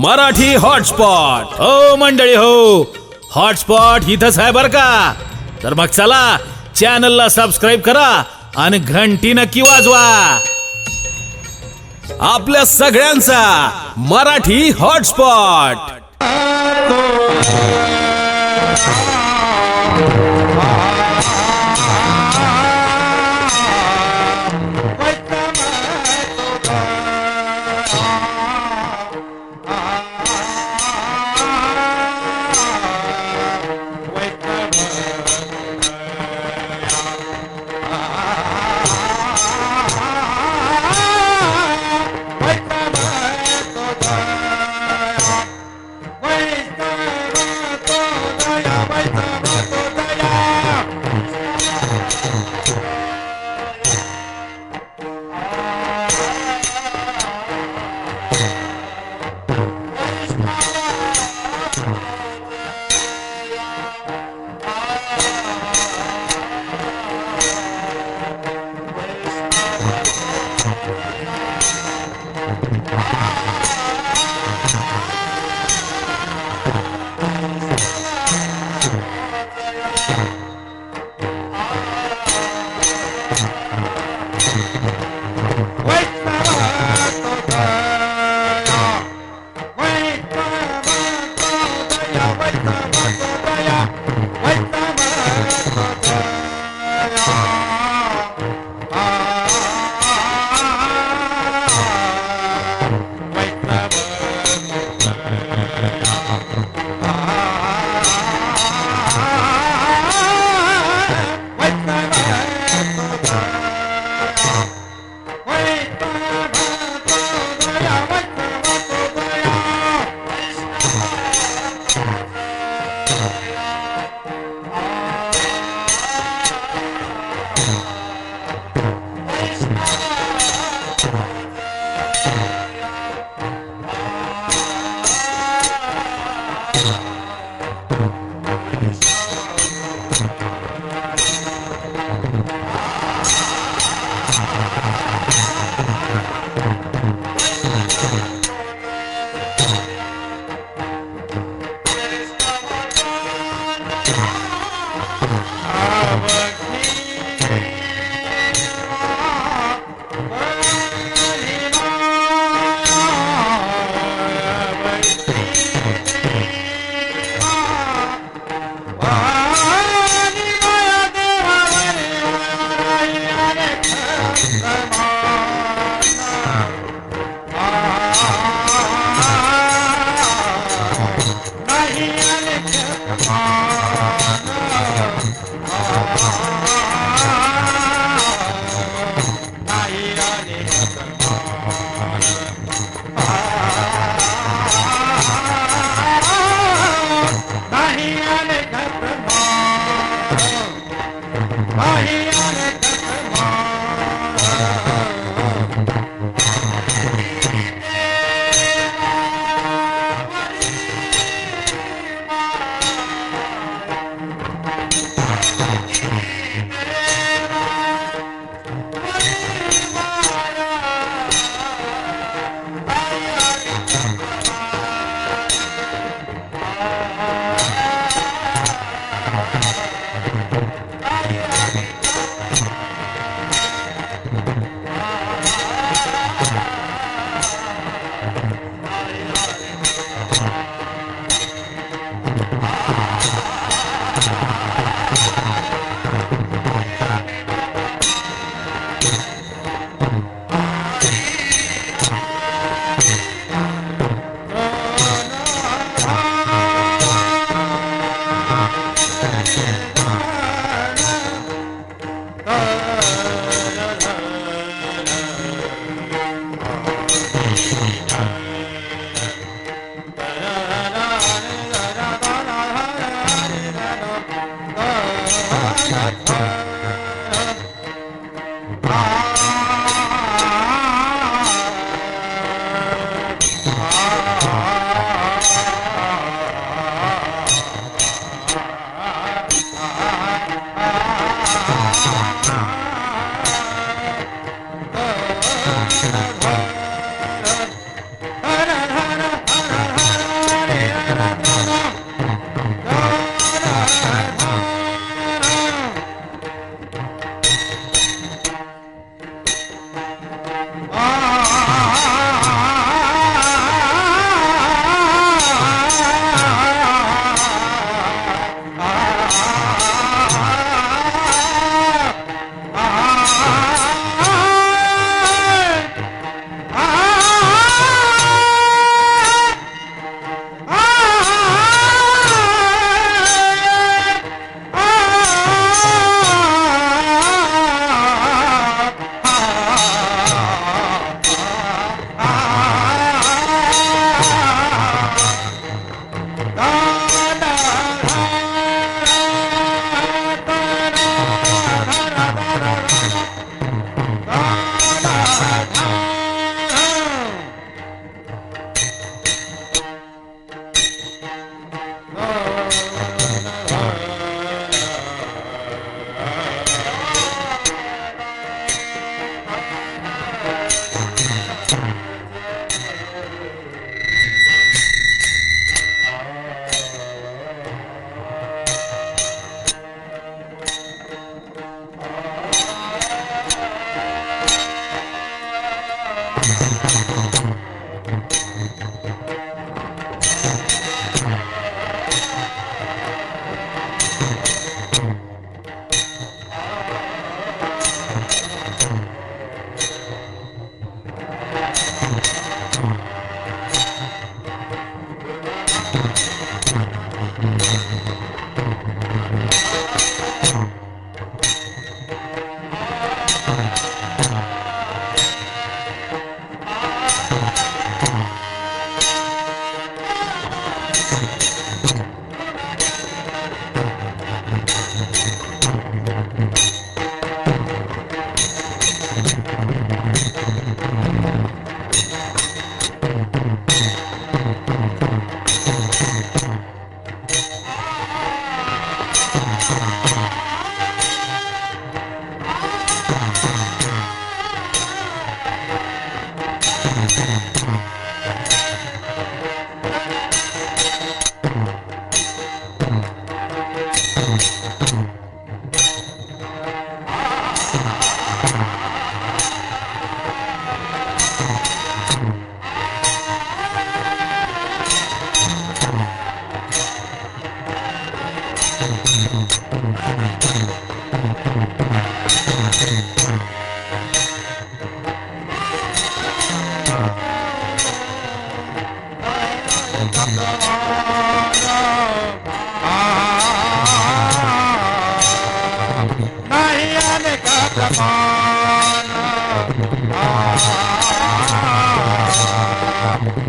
Marathi hotspot हो मंडळी हो. हॉटस्पॉट इथंच आहे बर का. तर मग चला चॅनलला सबस्क्राईब करा आणि घंटी नक्की वाजवा. आपल्या सगळ्यांचा मराठी हॉटस्पॉट. Bye.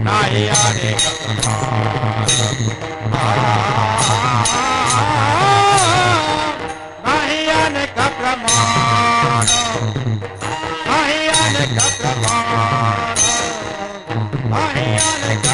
नाही अनेक नाही अनेक प्रमाण नाही अनेक प्रमाण नाही अनेक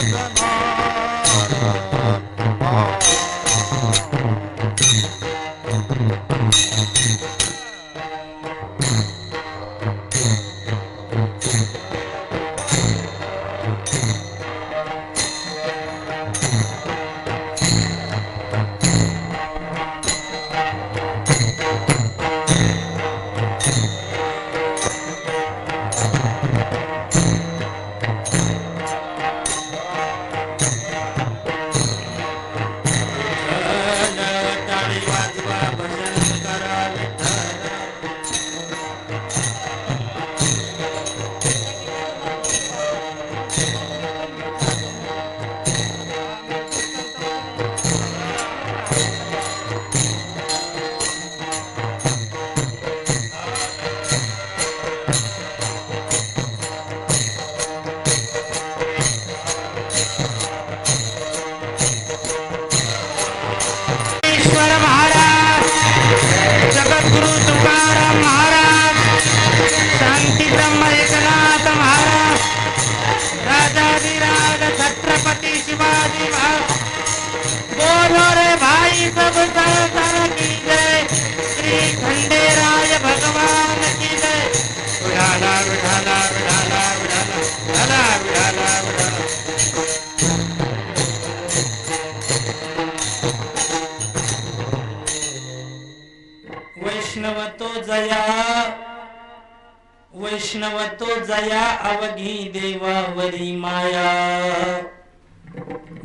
वैष्णव तो जया अवघी देवावरी माया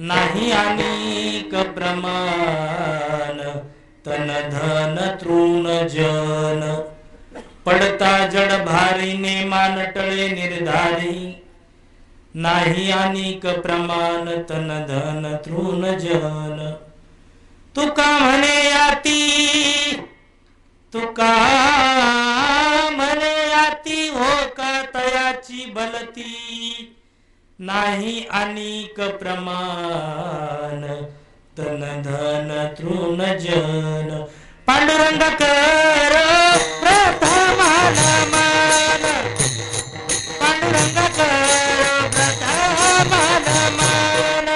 नाही अनेक प्रमाण तन धन तृण जन पडता जड भारीने मान टळे निर्धारी नाही अनेक प्रमाण तन धन तृण जन तुका म्हणे याती तुका म्हणे याती हो का तयाची बलती नाही अनेक प्रमाण तन धन तृण जन पांडुरंग कर प्रथमान मान पांडुरंग कर प्रथमान मान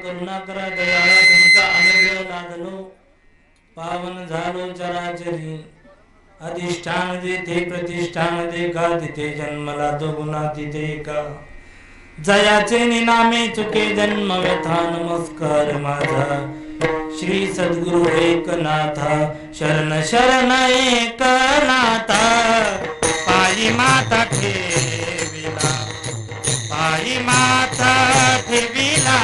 करुणाकरा दयाळा तुमचा अनुग्रह लादलो पावन झालो चराचरी अधिष्ठान देते प्रतिष्ठान दे का तिथे जन्मला तो गुणा तिथे का जयाचे निनामे चुके जन्म व्यथा नमस्कार माझा श्री सद्गुरु एकनाथा शरण शरण एकनाथा पायी माता ठेविला पायी माता ठेविला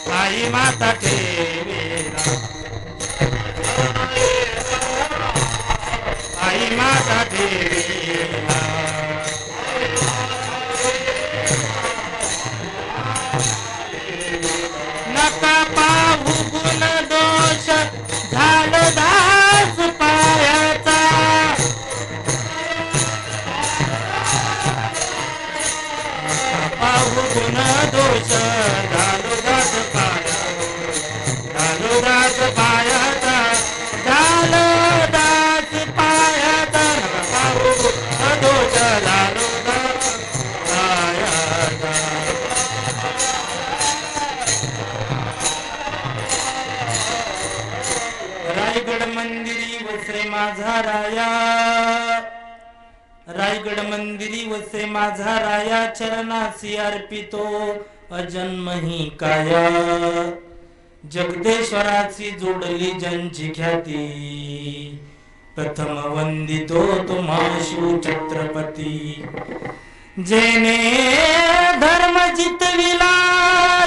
पायी माता ठेविला पायी माता ठेविला नका पाहू गुण दोष झालं दास पायाचा पाहू गुण दोष झालं दास पायाचा केली वसे माझा राया चरणासी अर्पितो अजन्म ही काया जगदेश्वराची जोडली ज्यांची ख्याती प्रथम वंदितो तुम्हा शिव छत्रपती जेने धर्म जितविला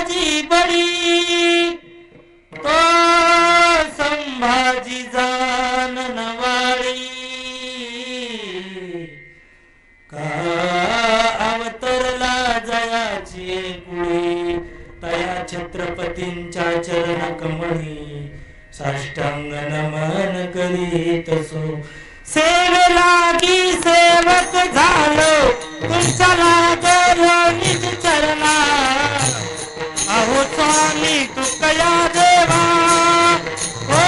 जी बळी तो संभाजी जाननवाळी का अवतरला जयाची कुळी तया छत्रपतींच्या चरण कमळी साष्टांग नमन करीत सो सेवेलागी सेवक झालो तुमच्या लागलो निज चरणा अहो स्वामी तुकया देवा ओ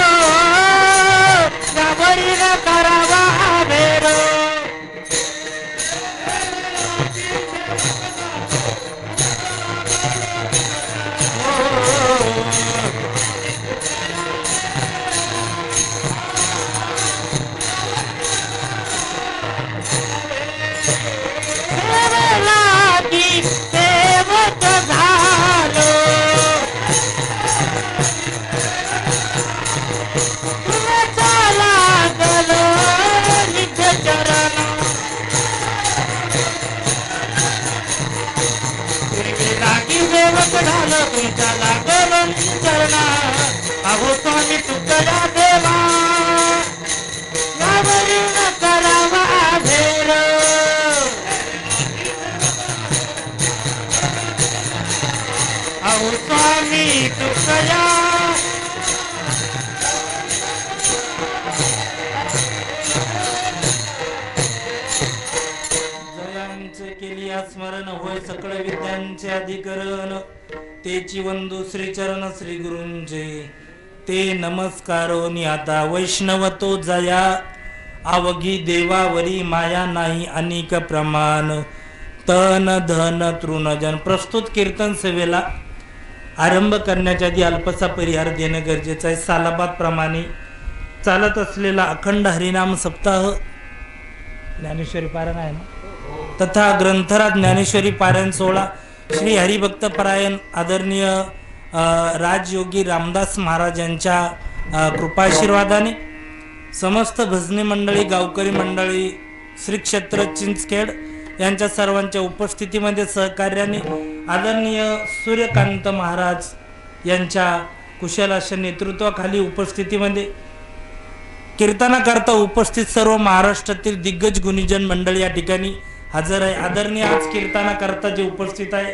यावरी न करावा भेरो सेवक झालो तुमच्या लागलो निज चरणा लागी सेवक झालो तुमच्या लागलो निज चरणा अहो स्वामी तुकया देवा यावरी न करावा भेर अहो स्वामी तुकया जयांचे केली स्मरण होय सकळ विद्यांचे अधिकरण तेची वंदू श्री चरण श्री गुरूंचे ते नमस्कारोनी आता वैष्णव तो जया अवघी देवावरी माया नाही अनेक प्रमाण तन धन तृणजन प्रस्तुत कीर्तन सेवेला आरंभ करण्याच्या आधी अल्पसा परिहार देणं गरजेचं आहे. सालाबाद प्रमाणे चालत असलेला अखंड हरिनाम सप्ताह ज्ञानेश्वरी पारायण आहे ना तथा ग्रंथराज ज्ञानेश्वरी पारायण सोहळा श्री हरिभक्त परायण आदरणीय राजयोगी रामदास महाराज यांच्या कृपाशीर्वादाने समस्त भजनी मंडळी गावकरी मंडळी श्री क्षेत्र चिंचखेड यांच्या सर्वांच्या उपस्थितीमध्ये सहकार्याने आदरणीय सूर्यकांत महाराज यांच्या कुशल अशा नेतृत्वाखाली उपस्थितीमध्ये कीर्तनाकरता उपस्थित सर्व महाराष्ट्रातील दिग्गज गुणीजन मंडळी या ठिकाणी हजर आहे. आदरणीय आज कीर्तनाकरता जे उपस्थित आहे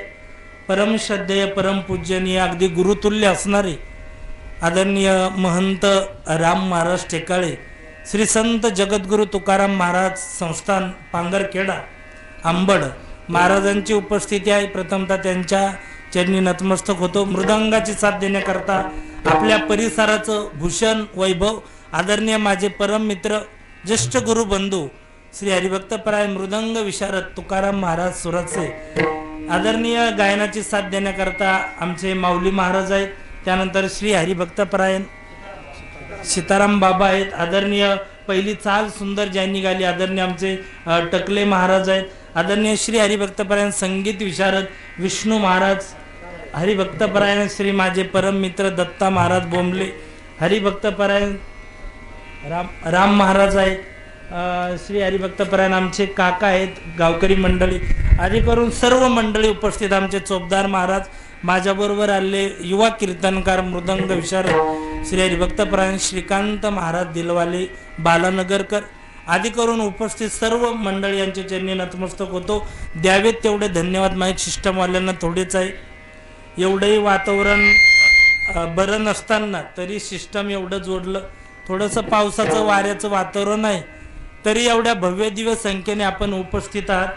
परम श्रद्धेय परम पूजनीय अगदी गुरुतुल्य असणारे आदरणीय महंत राम महाराज टेकाळे श्री संत जगद्गुरु तुकाराम महाराज संस्थान पांगरखेडा आंबड महाराजांची उपस्थिती आहे. प्रथमतः त्यांच्या चरणी नतमस्तक होतो. मृदंगाची साथ देण्याकरता आपल्या परिसराचं भूषण वैभव आदरणीय माझे परम मित्र ज्येष्ठ गुरु बंधू श्री हरिभक्तपरायण मृदंग विशारद तुकाराम महाराज सुरतचे आदरणीय गायनाची साथ देण्याकरता आमचे माऊली महाराज आहेत. त्यानंतर श्री हरिभक्तपरायण सीताराम बाबा आहेत. आदरणीय पहिली चाल सुंदर ज्यांनी गाली आदरणीय आमचे टकले महाराज आहेत. आदरणीय श्री हरिभक्तपरायण संगीत विशारद विष्णू महाराज हरिभक्तपरायण श्री माझे परम मित्र दत्ता महाराज बोंबले हरिभक्तपरायण राम महाराज आहेत. श्री हरिभक्तपरायण आमचे काका आहेत. गावकरी मंडळी आदी करून सर्व मंडळी उपस्थित आमचे चोपदार महाराज माझ्याबरोबर आले युवा कीर्तनकार मृदंग विशारद श्री हरिभक्तपरायण श्रीकांत महाराज दिलवाले बालानगरकर आदी करून उपस्थित सर्व मंडळी यांच्या चरणी नतमस्तक होतो. द्यावेत तेवढे धन्यवाद. माहीत सिस्टमवाल्यांना थोडेच आहे. एवढंही वातावरण बरं नसताना तरी सिस्टम एवढं जोडलं. थोडंसं पावसाचं वाऱ्याचं वातावरण आहे तरी एवढ्या भव्य दिवस संख्येने आपण उपस्थित आहात.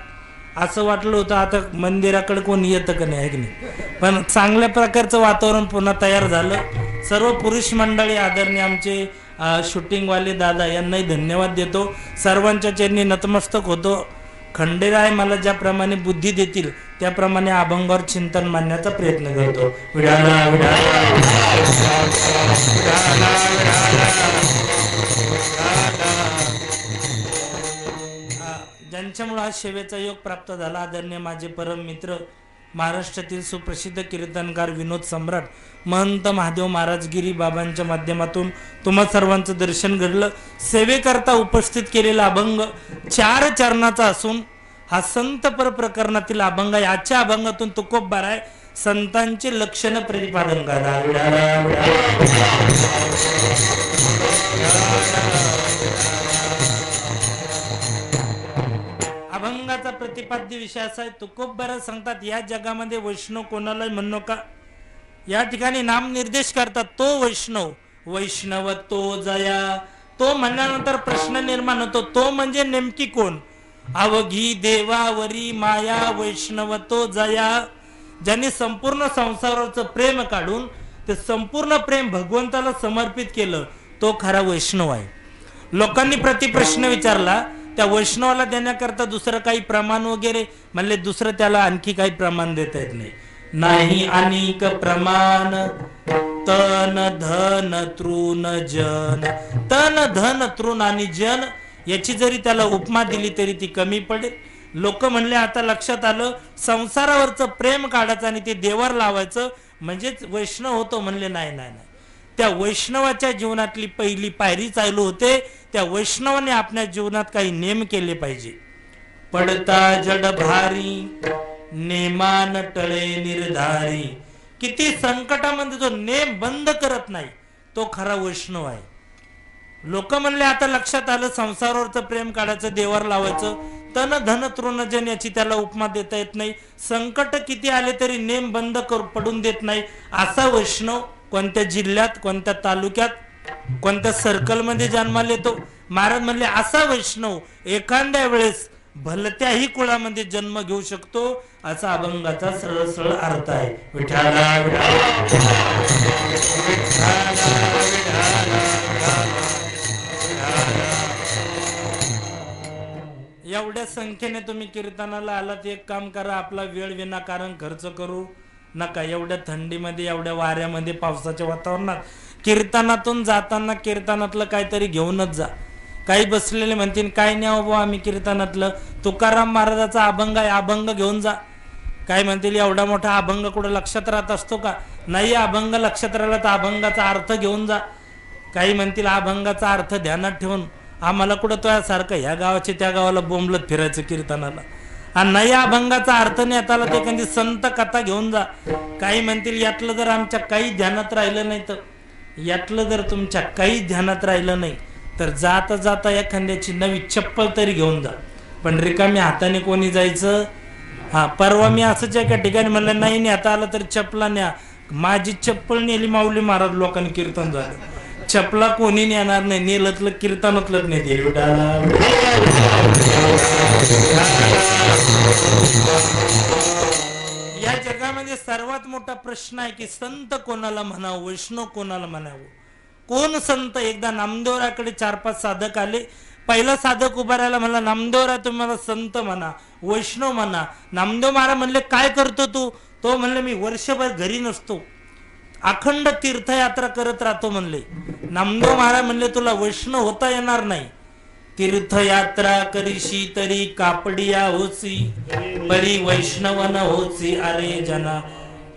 असं वाटलं होतं आता मंदिराकडे कोण येतं का नाही, आहे की नाही, पण चांगल्या प्रकारचं वातावरण पुन्हा तयार झालं. सर्व पुरुष मंडळी आदरणीय आमचे शूटिंगवाले दादा यांनाही धन्यवाद देतो. सर्वांच्या चरणी नतमस्तक होतो. खंडेराय मला ज्याप्रमाणे बुद्धी देतील त्याप्रमाणे अभंगावर चिंतन मांडण्याचा प्रयत्न करतो. विडाला विडाला त्यांच्यामुळे हा सेवेचा योग प्राप्त झाला. आदरणीय माझे परम मित्र महाराष्ट्रातील सुप्रसिद्ध कीर्तनकार विनोद सम्राट महंत महादेव महाराजगिरी बाबांच्या माध्यमातून तुम्हा सर्वांचं दर्शन घडलं. सेवेकरता उपस्थित केलेला अभंग 4 चरणाचा असून हा संतपर प्रकरणातील अभंग. याच्या अभंगातून तुकोबबार आहे संतांचे लक्षण प्रतिपादन करा. अभंगाचा प्रतिपाद्य विषय असा आहे. तुकोबबार सांगतात या जगामध्ये वैष्णव कोणाला म्हणू नका. या ठिकाणी नाम निर्देश करतात तो वैष्णव. वैष्णव तो जया. तो म्हणल्यानंतर प्रश्न निर्माण होतो तो म्हणजे नेमकी कोण. अवघी देवावरी माया वैष्णव तो जया. ज्यांनी संपूर्ण संसाराचं प्रेम काढून ते संपूर्ण प्रेम भगवंताला समर्पित केलं तो खरा वैष्णव आहे. लोकांनी प्रतिप्रश्न विचारला त्या वैष्णवाला देण्याकरता दुसरं काही प्रमाण वगैरे म्हणले दुसरं त्याला आणखी काही प्रमाण देता येत नाही. नाही अनेक प्रमाण तन धन तृण जन. तन धन तृण आणि जन याची जरी त्याला उपमा दिली तरी ती कमी पडेल. लोक म्हणले आता लक्षात आलं संसारावरचं प्रेम काढायचं आणि ते देवावर लावायचं म्हणजेच वैष्णव होतो. म्हणले नाही नाही नाही. त्या वैष्णवाच्या जीवनातली पहिली पायरी चालू होते. त्या वैष्णवाने आपल्या जीवनात काही नेम केले पाहिजे. पडता जड भारी नेमान टळे निर्धारी. किती संकटामध्ये जो नेम बंद करत नाही तो खरा वैष्णव आहे. लोक म्हणले आता लक्षात आलं संसारावरचं प्रेम काढायचं देवावर लावायचं. तन धन तृणजन याची त्याला उपमा देता येत नाही. संकट किती आले तरी नेम बंद पडून देत नाही. असा वैष्णव कोणत्या जिल्ह्यात कोणत्या तालुक्यात कोणत्या सर्कलमध्ये जन्माला येतो. महाराज म्हणले असा वैष्णव एखाद्या वेळेस भलत्याही कुळामध्ये जन्म घेऊ शकतो. असा अभंगाचा सरळ सरळ अर्थ आहे. विठाला एवढ्या संख्येने तुम्ही कीर्तनाला आलात. एक काम करा आपला वेळ विनाकारण खर्च करू नका. एवढ्या थंडीमध्ये एवढ्या वाऱ्यामध्ये पावसाच्या वातावरणात कीर्तनातून जाताना कीर्तनातलं काहीतरी घेऊनच जा. काही बसलेले म्हणतील काय नाही बाबा आम्ही कीर्तनातलं तुकाराम महाराजाचा अभंग आहे अभंग घेऊन जा. काय म्हणतील एवढा मोठा अभंग कुठं लक्षात राहत असतो का. नाही अभंग लक्षात राहिला तर अभंगाचा अर्थ घेऊन जा. काही म्हणतील अभंगाचा अर्थ ध्यानात ठेवून आम्हाला कुठं तो सारखं ह्या गावाचे त्या गावाला बोंबलत फिरायचं कीर्तनाला. आणि नाही अभंगाचा अर्थ नाही आता ते कधी संत कथा घेऊन जा. काही म्हणतील यातलं जर आमच्या काही ध्यानात राहिलं नाही तर यातलं जर तुमच्या काही ध्यानात राहिलं नाही तर जाता जाता एखाद्याची नवी चप्पल तरी घेऊन जा. पण रिकामी हाताने कोणी जायचं. हा परवा मी असंच एका ठिकाणी म्हणलं नाही नाही आता आलं तर चप्पला न्या. माझी चप्पल नेली माऊली महाराज लोकांनी कीर्तन झालं. चपला कोणी नेणार नाही. नेलतलं कीर्तनातलंच नाही. या जगामध्ये सर्वात मोठा प्रश्न आहे की संत कोणाला म्हणावं वैष्णव कोणाला म्हणावं. कोण संत. एकदा नामदेवराकडे 4-5 साधक आले. पहिला साधक उभा राहिला म्हणला नामदेवरा तुम्ही मला संत म्हणा वैष्णव म्हणा. नामदेव महाराज म्हणले काय करतो तू. तो म्हणले मी वर्षभर घरी नसतो अखंड तीर्थयात्रा करत राहतो म्हणले. नामदेव महाराज म्हणले तुला वैष्णव होता येणार नाही. तीर्थयात्रा करीशी तरी कापडिया होसी परी वैष्णव न होसी अरे जना.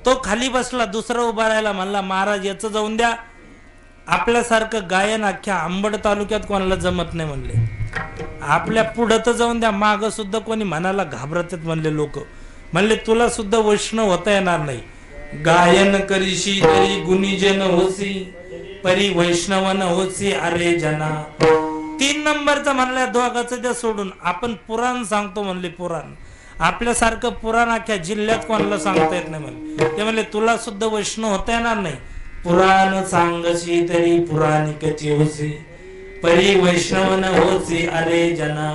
तो खाली बसला. दुसरा उभा राहिला म्हणला महाराज याचं जाऊन द्या. आपल्यासारखं गायन अख्ख्या अंबड तालुक्यात कोणाला जमत नाही म्हणले. आपल्या पुढं तर जाऊन द्या मागं सुद्धा कोणी म्हणाला घाबरतात म्हणले लोक. म्हणले तुला सुद्धा वैष्णव होता येणार नाही. गायन करीशी तरी गुणीजन होसी परी वैष्णवन होसी अरे जना. 3 नंबरचा म्हणल्या दोघाचं त्या सोडून आपण पुराण सांगतो म्हणले. पुराण आपल्यासारखं पुराण अख्ख्या जिल्ह्यात कोणाला सांगता येत नाही म्हणले. ते म्हणले तुला सुद्धा वैष्णव होता येणार नाही. पुराण सांगशी तरी पुराणिकची होसी परी वैष्णवन होसी अरे जना.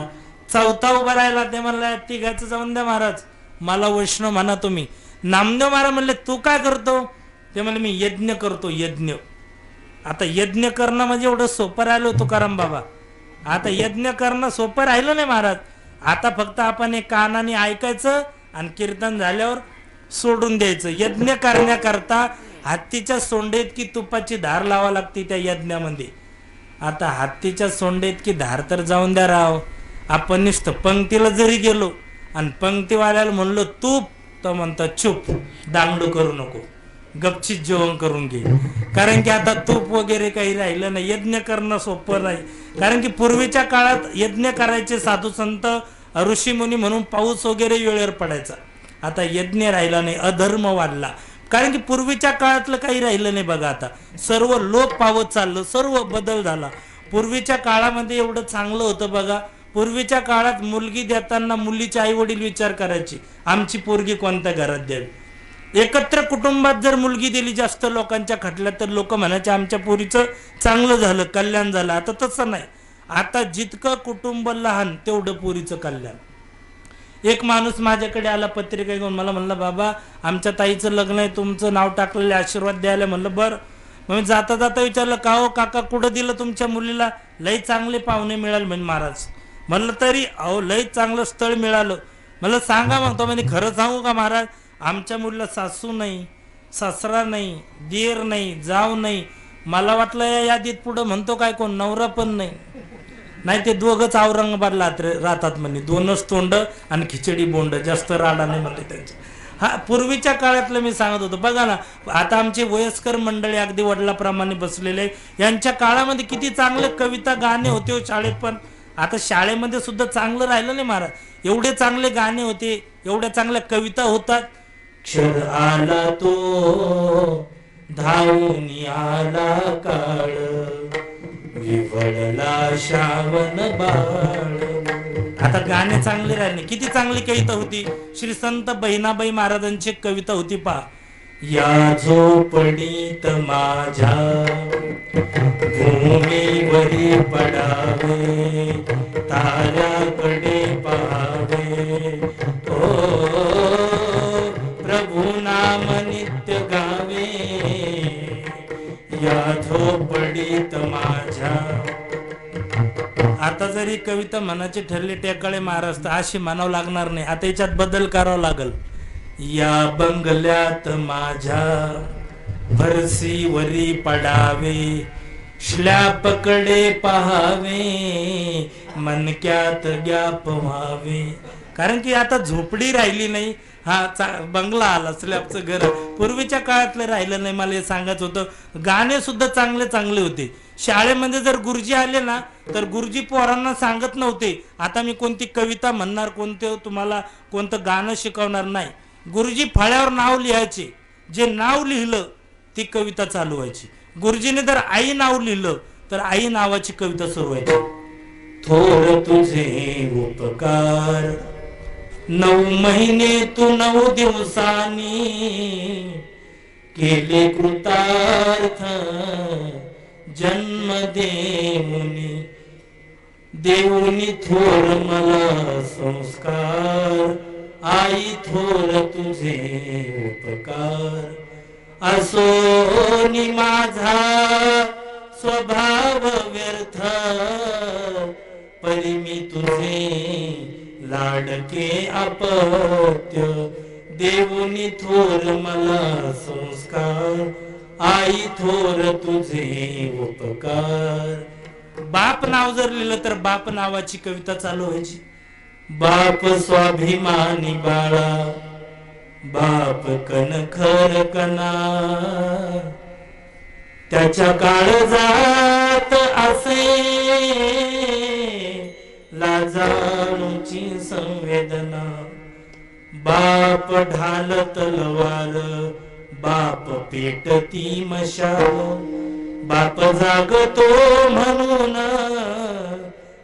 चौथा उभा राहिला. ते म्हणला तिघाचं जाऊन द्या महाराज मला वैष्णव म्हणा तुम्ही. नामदेव महाराज म्हणले तू काय करतो. ते म्हणले मी यज्ञ करतो यज्ञ. आता यज्ञ करणं म्हणजे एवढं सोपं राहिलो तुकाराम बाबा. आता यज्ञ करणं सोपं राहिलं नाही महाराज. आता फक्त आपण एक कानाने ऐकायचं आणि कीर्तन झाल्यावर सोडून द्यायचं. यज्ञ करण्याकरता हत्तीच्या सोंडेत की तुपाची धार लावा लागते त्या यज्ञामध्ये. आता हत्तीच्या सोंडेत की धार तर जाऊन द्या राव. आपण नुसतं पंक्तीला जरी गेलो आणि पंक्तीवाल्याला म्हणलो तूप, तर म्हणतात चूप, दांगडू करू नको, गपचीत जेवण करून घे. कारण की आता तूप वगैरे काही राहिलं नाही. यज्ञ करणं सोपं नाही. कारण की पूर्वीच्या काळात यज्ञ करायचे साधू संत ऋषीमुनी म्हणून पाऊस वगैरे वेळेवर पडायचा. आता यज्ञ राहिला नाही, अधर्म वाढला. कारण की पूर्वीच्या काळातलं काही राहिलं नाही बघा. आता सर्व लोक पावत चाललं, सर्व बदल झाला. पूर्वीच्या काळामध्ये एवढं चांगलं होतं बघा. पूर्वीच्या काळात मुलगी देताना मुलीचे आई वडील विचार करायचे आमची पोरगी कोणत्या घरात द्यावी. एकत्र कुटुंबात जर मुलगी दिली जास्त लोकांच्या खटल्यात तर लोक म्हणायचे आमच्या पोरीचं चांगलं झालं, कल्याण झालं. आता तसं नाही. आता जितकं कुटुंब लहान तेवढं पोरीचं कल्याण. एक माणूस माझ्याकडे आला पत्रिका घेऊन, मला म्हणलं बाबा आमच्या ताईचं लग्न आहे, तुमचं नाव टाकलेलं, आशीर्वाद द्यायला. म्हणलं बरं. मग जाता जाता विचारलं का हो काका कुठं दिलं तुमच्या मुलीला? लई चांगले पाहुणे मिळाले म्हणे महाराज. म्हणलं तरी अहो लई चांगलं स्थळ मिळालं. म्हणलं सांगा मग. तो म्हणजे खरं सांगू का महाराज, आमच्या मुलीला सासू नाही, सासरा नाही, दीर नाही, जाव नाही. मला वाटलं या यादीत पुढं म्हणतो काय कोण, नवरा पण नाही. नाही ते दोघंच औरंगाबादला राहतात म्हणे, दोनच तोंड आणि खिचडी बोंड, जास्त राडा नाही म्हणले त्यांचे. हा पूर्वीच्या काळातलं मी सांगत होतो. बघा ना आता आमचे वयस्कर मंडळी अगदी वडिलाप्रमाणे बसलेले, यांच्या काळामध्ये किती चांगले कविता गाणे होते हो शाळेत. पण आता शाळेमध्ये सुद्धा चांगलं राहिलं नाही महाराज. एवढे चांगले गाणे होते, एवढ्या चांगल्या कविता होतात. क्षण आला तो धावून आला काळ, विवळला श्रावण बाळ. आता गाणे चांगले राहिले. किती चांगली कविता होती. श्री संत बहिणाबाई महाराजांची कविता होती पहा. या झोपडीत माझ्या भूमीवरी पडावे, ताऱ्याकडे पाहावे, ओ प्रभू नाम नित्य गावे, या झोपडीत माझ्या. आता जरी कविता मनाची ठरली टेकाळे महाराष्ट्र अशी म्हणावं लागणार नाही. आता याच्यात बदल करावा लागल. या बंगल्यात माझ्या फरशीवरी पडावे, श्लॅपकडे पहावे, मनक्यात गॅप व्हावे. कारण की आता झोपडी राहिली नाही. हा बंगला आला, स्लॅबचं घर. पूर्वीच्या काळातलं राहिलं नाही. मला हे सांगायचं होतं. गाणे सुद्धा चांगले चांगले होते. शाळेमध्ये जर गुरुजी आले ना तर गुरुजी पोरांना सांगत नव्हते आता मी कोणती कविता म्हणणार, कोणते तुम्हाला कोणतं गाणं शिकवणार. नाही, गुरुजी फळ्यावर नाव लिहायचे. जे नाव लिहिलं ती कविता चालू व्हायची. गुरुजीने जर आई नाव लिहिलं तर आई नावाची कविता सुरू व्हायची. थोर तुझे उपकार 9 महिने तू 9 दिवसांनी केले कृतार्थ, जन्म देऊनी थोर मला संस्कार, आई थोर तुझे उपकार. असो नि माझा स्वभाव व्यर्थ, परी मी तुझे लाडके अपत्य, देऊनी थोर मला संस्कार, आई थोर तुझे उपकार. बाप नाव जर लिहिलं तर बाप नावाची कविता चालू व्हायची. बाप स्वाभिमानी बाळा, बाप कणखर कणा, त्याच्या काळजात असे लाजाळूची संवेदना. बाप ढाल तलवार, बाप पेटती मशाल, बाप जागतो म्हणून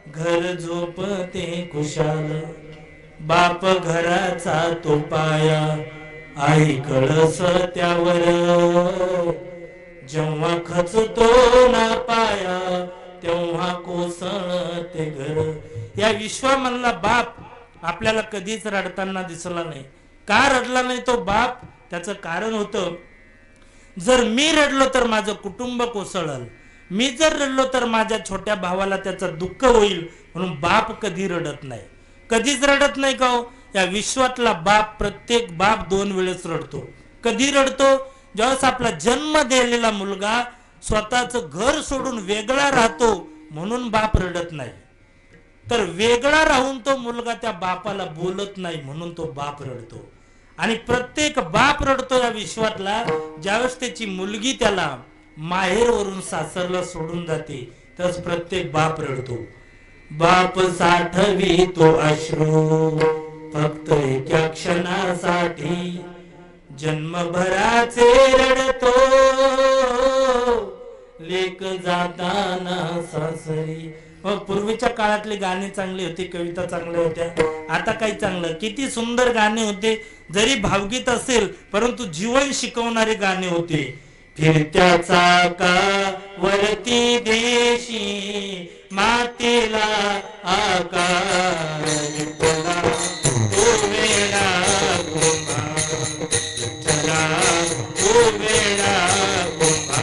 घर झोपते खुशाल. बाप घराचा तो पाया, आई कळस त्यावर, जेव्हा खचतो ना पाया तेव्हा कोसळते घर. या विश्वामधला बाप आपल्याला कधीच रडताना दिसला नाही. का रडला नाही तो बाप? त्याचं कारण होतं, जर मी रडलो तर माझं कुटुंब कोसळल, मी जर रडलो तर माझ्या छोट्या भावाला त्याचं दुःख होईल, म्हणून बाप कधी रडत नाही, कधीच रडत नाही. का हो? या विश्वातला बाप, प्रत्येक बाप 2 वेळेस रडतो. कधी रडतो? ज्यावेळेस आपला जन्म दिलेला मुलगा स्वतःच घर सोडून वेगळा राहतो, म्हणून बाप रडत नाही. तर वेगळा राहून तो मुलगा त्या बापाला बोलत नाही म्हणून तो बाप रडतो. आणि प्रत्येक बाप रडतो या विश्वातला ज्यावेळेस त्याची मुलगी त्याला माहेरवरून सासरला सोडून जाते त्यावेळेस प्रत्येक बाप रडतो. बाप साठवी तो अश्रू फक्त एका क्षणासाठी, जन्मभराचे रडतो लेक जाताना सासरी. पूर्वीच्या काळातले गाणे चांगले होते, कविता चांगल्या होत्या. आता काही चांगलं, किती सुंदर गाणे होते, जरी भावगीत असेल परंतु जीवन शिकवणारे गाणे होते. फिरत्या चाका वरती देशी मातेला आकार विठ्ठला, तो वेडा कुंभा विठ्ठला, तो वेडा कुंभा.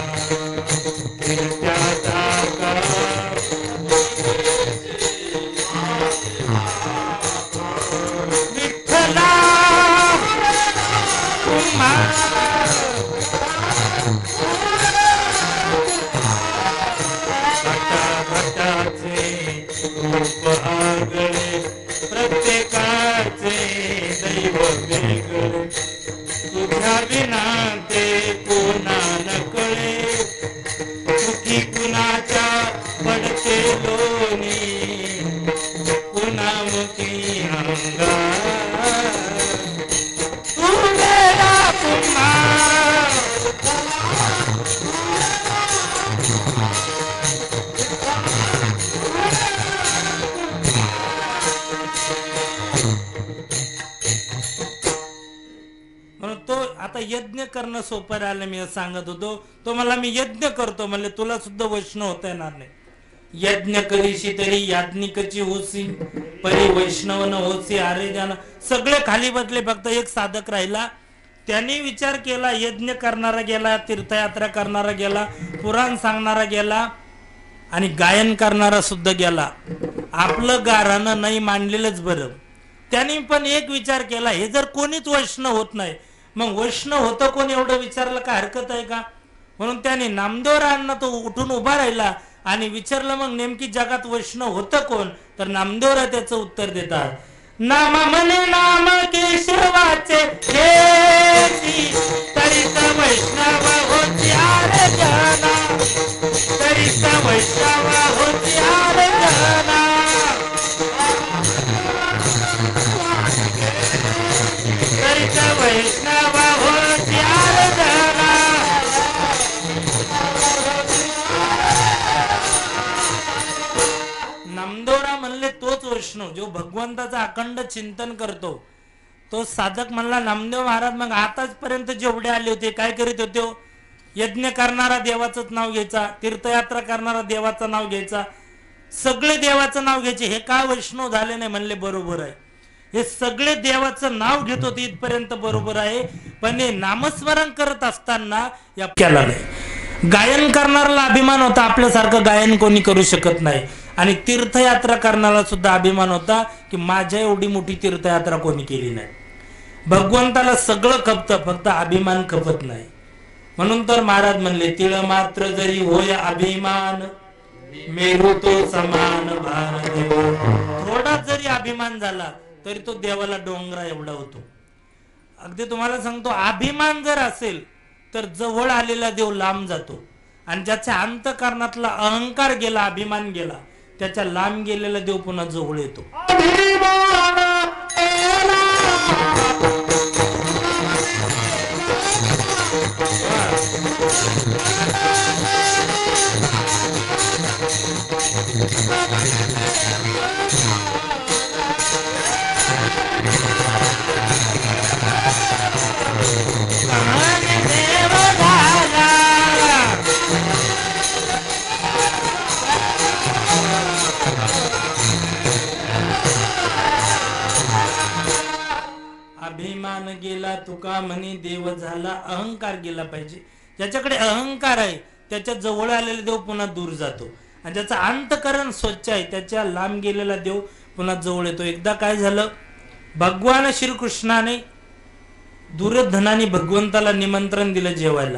फिरत्या चाका विठ्ठला कुंभा, रूप आगळे प्रत्येकाचे दैव वेगळे, तुझ्या विना ते कोणा नकळे, सुखी कुणाच्या पडते लोणी, कुणामुखी अंगार, तू वेडा कुंभा. म्हणून तो आता यज्ञ करणं सोपं राहिलं. मी सांगत होतो तो मला मी यज्ञ करतो म्हणले तुला सुद्धा वैष्णव होता येणार नाही. यज्ञ करीशी तरी याज्ञिकची होसी, परी वैष्णव न होसी अरे जान. सगळे खाली बसले, फक्त एक साधक राहिला. त्याने विचार केला, यज्ञ करणारा गेला, तीर्थयात्रा करणारा गेला, पुराण सांगणारा गेला आणि गायन करणारा सुद्धा गेला. आपलं गारानं नाही मांडलेलंच बरं. त्यांनी पण एक विचार केला, हे जर कोणीच वैष्णव होत नाही मग वैष्णव होतं कोण, एवढं विचारलं का हरकत आहे का. म्हणून त्याने नामदेवरायांना तो उठून उभा राहिला आणि विचारलं मग नेमकी जगात वैष्णव होतं कोण. तर नामदेवराय त्याचं उत्तर देतात, नाम म्हणे नाम केशवाचे घेसी, तरीच वैष्णव होत्यार जना, तरीच वैष्णव होत्यार जना, तरीच वैष्णव होत्यार जना. नामदेवराय म्हणले तोच वैष्णव जो भगवंताचं अखंड चिंतन करतो. तो साधक म्हणला, नामदेव महाराज मग आतापर्यंत जेवढे आले होते काय करीत होते. यज्ञ करणारा देवाचंच नाव घ्यायचा, तीर्थयात्रा करणारा देवाचं नाव घ्यायचा, सगळे देवाचं नाव घ्यायचे, हे काय वैष्णव झाले नाही. म्हणले बरोबर आहे, हे सगळे देवाचं नाव घेत होते इथपर्यंत बरोबर आहे, पण हे नामस्मरण करत असताना या केला नाही. गायन करणाऱ्याला अभिमान होता, आपल्यासारखं गायन कोणी करू शकत नाही. आणि तीर्थयात्रा करणारा सुद्धा अभिमान होता की माझ्या एवढी मोठी तीर्थयात्रा कोणी केली नाही. भगवंताला सगळं खपतं, फक्त अभिमान खपत नाही. म्हणून तर महाराज म्हणले, तिळ मात्र जरी होय अभिमान, मेरू तो समान भार देव. थोडा जरी अभिमान झाला तरी तो देवाला डोंगरा एवढा होतो. अगदी तुम्हाला सांगतो, अभिमान जर असेल तर जवळ आलेला देव लांब जातो. आणि ज्याच्या अंतःकरणातला अहंकार गेला, अभिमान गेला, त्याच्या लांब गेलेला देव पुन्हा जवळ येतो. अभिमान गेला तुका म्हणे देव झाला, अहंकार गेला पाहिजे. ज्याच्याकडे अहंकार आहे त्याच्या जवळ आलेला देव पुन्हा दूर जातो. आणि ज्याचं अंतःकरण स्वच्छ आहे त्याच्या लांब गेलेला देव पुन्हा जवळ येतो. एकदा काय झालं, भगवान श्रीकृष्णाने दुर्योधनाने भगवंताला निमंत्रण दिलं जेवायला.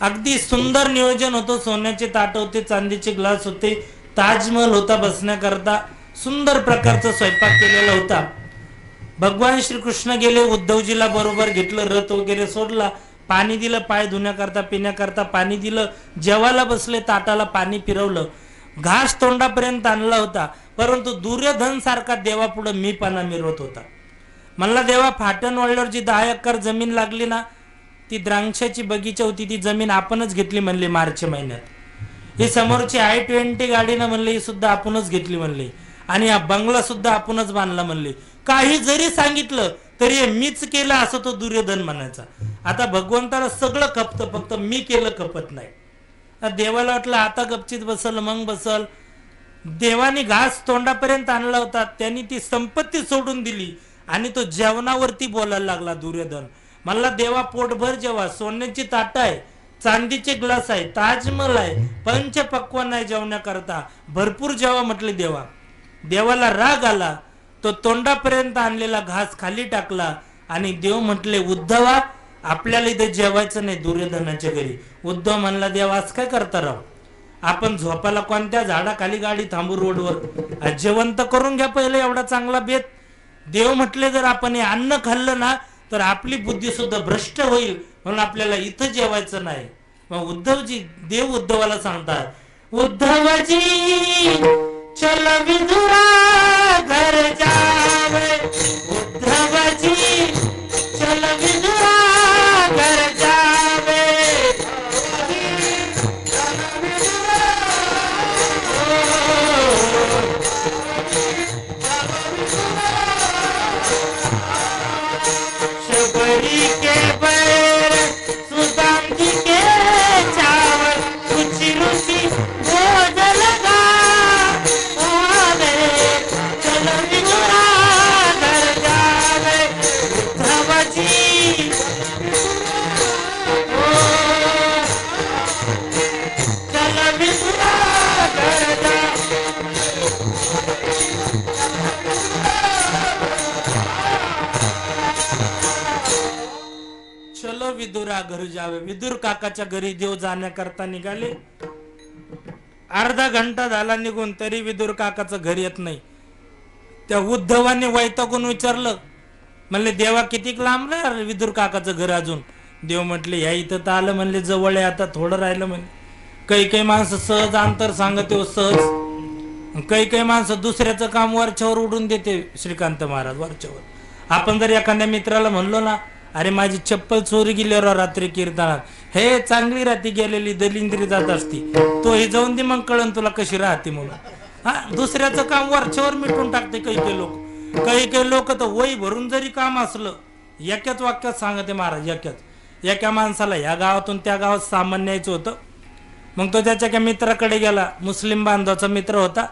अगदी सुंदर नियोजन होतं, सोन्याचे ताट होते, चांदीचे ग्लास होते, ताजमहल होता बसण्याकरता. सुंदर प्रकारचा स्वयंपाक केलेला होता. भगवान श्रीकृष्ण गेले, उद्धवजीला बरोबर घेतलं, रथ वगैरे सोडला, पाणी दिलं, पाय धुण्याकरता पिण्याकरता पाणी दिलं, जेवायला बसले, ताटाला पाणी फिरवलं, घास तोंडापर्यंत आणला होता. परंतु दुर्योधन सारखा देवापुढं मीपणा मिरवत होता. म्हणला देवा, फाटण वळल्यावर जी 10 एकर जमीन लागली ना, ती द्राक्षाची बगीचा होती, ती जमीन आपणच घेतली म्हणले मार्च महिन्यात. ही समोरची I-20 गाडीनं म्हणले ही सुद्धा आपणच घेतली म्हणले, आणि हा बंगला सुद्धा आपणच बांधला म्हणले. काही जरी सांगितलं तरी हे मीच केलं असं तो दुर्योधन म्हणायचा. आता भगवंताला सगळं खपतं, फक्त मी केलं खपत नाही. देवाला वाटलं आता गपचित बसल, मग बसल. देवाने घास तोंडापर्यंत आणला होता, त्यांनी ती संपत्ती सोडून दिली आणि तो जेवणावरती बोलायला लागला दुर्योधन. मला देवा पोटभर जेवा, सोन्याची ताट आहे, चांदीचे ग्लास आहे, ताजमहल आहे, पंचपक्वान्न आहे जेवण्याकरता, भरपूर जेवा म्हटले देवा. देवाला राग आला, तो तोंडापर्यंत आणलेला घास खाली टाकला आणि देव म्हटले, उद्धवा, आपल्याला इथे जेवायचं नाही दुर्योधनाच्या घरी. उद्धव म्हणला, देवा आज काय करता राव, आपण झोपायला कोणत्या झाडाखाली गाडी थांबू रोडवर, जेवण तर करून घ्या पहिले एवढा चांगला बेत. देव म्हटले, जर आपण हे अन्न खाल्लं ना तर आपली बुद्धी सुद्धा भ्रष्ट होईल, म्हणून आपल्याला इथं जेवायचं नाही. मग देव उद्धवाला सांगतात, उद्धवजी चल विदुरा घर जावे, उद्धवजी चल विदुरा घर जावे. शबरी के बैर सुदाम जी के चावल, रुचि रुचि भोज लगा आवे, चल विदुरा घर जावे, उद्धवजी चल विदुरा घर जावे. चलो विदुरा घर जावे. विदुर काकाच्या घरी देव जाण्याकरता निघाले. अर्धा घंटा झाला निघून, तरी विदुर काकाचं घर येत नाही. त्या उद्धवाने वैतागून विचारलं, म्हणले देवा किती लांब रे विदुर काकाचं घर अजून. देव म्हटले, ह्या इथं तर आलं म्हणले, जवळ आहे, आता थोडं राहिलं म्हणे. काही माणसं सहज अंतर सांगते हो सहज, काही माणसं दुसऱ्याचं काम वरच्यावर उडून देते. श्रीकांत महाराज वरच्यावर. आपण जर एखाद्या मित्राला म्हणलो ना, अरे माझी चप्पल चोरी गेली रात्री कीर्तनात, हे चांगली राहती गेलेली दलिंद्री जात असती, तो हे जाऊन दे मग कळण तुला कशी राहते म्हणून. हा, दुसऱ्याचं काम वरच्यावर मिटून टाकते काही लोक. काही लोक तर वही भरून जरी काम असलं, एकाच वाक्यात सांगते महाराज, एका माणसाला ह्या गावातून त्या गावात सामान न्यायचं होतं. मग तो त्याच्या एका मित्राकडे गेला, मुस्लिम बांधवाचा मित्र होता.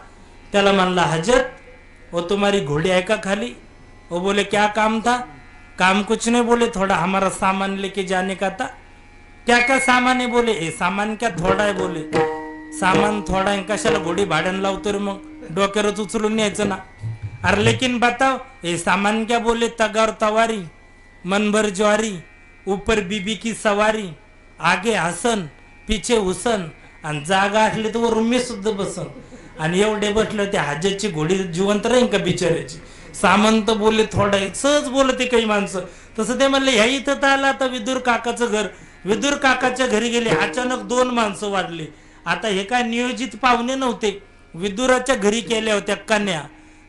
त्याला म्हणला, हजरत वो तुम्हारी घोड़ी है का खाली? वो बोले क्या काम था? काम कुछ नहीं बोले, थोड़ा हमारा सामान लेके जाने का था. क्या क्या सामान है बोले, ए सामान क्या थोडा आहे बोले. सामान थोडा आहे, कशाला घोडी भाड्यानं लावतो रे, मग डोक्यावरच उचलून न्यायचं ना. अरे लेकिन बताओ ए सामान क्या बोले, तगार तवारी, मनभर ज्वारी, ऊपर बीबी की सवारी, आगे हसन पीछे हुसन, आणि जागा असली तर वर मी सुद्धा बसन. आणि एवढे बसलं, त्या हजरची घोडी जिवंत राहीन का बिचारायची. सामंत बोलले थोडा, सहज बोलते काही माणसं. तसं ते म्हणले, ह्या इथं तर आलं आता विदुर काकाचं घर. विदुर काकाच्या घरी गेले, अचानक 2 माणसं वाढली. आता हे काय नियोजित पाहुणे नव्हते, विदुराच्या घरी केल्या होत्या कन्या.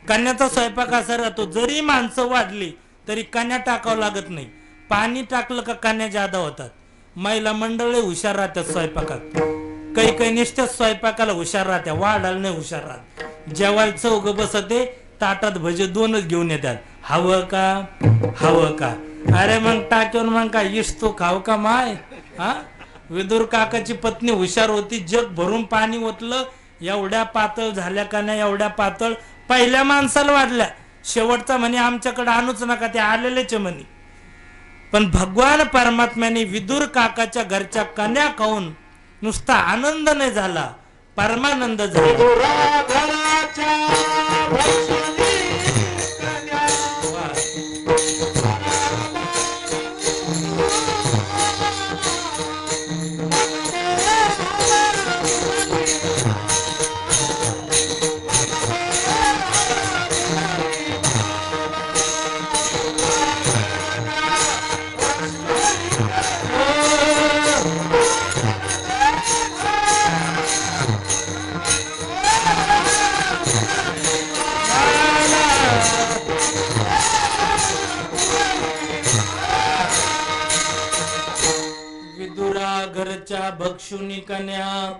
कन्याचा स्वयंपाक असा राहतो, जरी माणसं वाढली तरी कन्या टाकावं लागत नाही. पाणी टाकलं का कन्या जादा होतात. महिला मंडळ हुशार राहतात स्वयंपाकात, काही निष्ठा स्वयंपाकाला हुशार राहत्या, वाढायला नाही हुशार राहत. जेवायला चौघ बसते, ताटात भजे 2च घेऊन येतात. हवं का? अरे मग टाक्यावर मग काय इष्टतो खाव का माय. हा, विदुर काकाची पत्नी हुशार होती, जग भरून पाणी ओतलं, एवढ्या पातळ झाल्या का नाही, एवढ्या पातळ. पहिल्या माणसाला वाढल्या, शेवटचा म्हणे आमच्याकडे आणूच नका, ते आलेलेच म्हणे. पण भगवान परमात्म्याने विदुर काकाच्या घरच्या कन्या खाऊन नुसता आनंद नाही झाला, परमानंद झाला. घरच्या भक्षुनी कन्या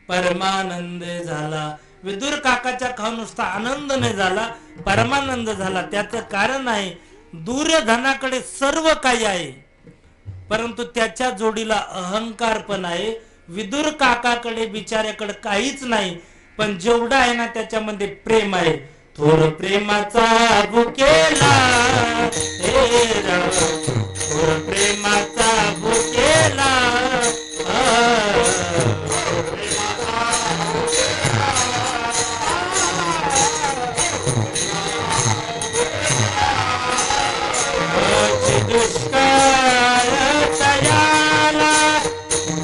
परमानंद झाला. विदुर काकाच्या खाऊन नुसता आनंद नाही झाला, परमानंद झाला. त्याचं कारण आहे दुर्योधनाकडे सर्व काही आहे, परंतु त्याच्या जोडीला अहंकार पण आहे. विदुर काकाकडे बिचाऱ्याकडे काहीच नाही, पण जेवढा आहे ना त्याच्यामध्ये प्रेम आहे. थोर प्रेमाचा भुकेला हे राम, थोर प्रेमाचा भुकेला दुष्काळ तयाला,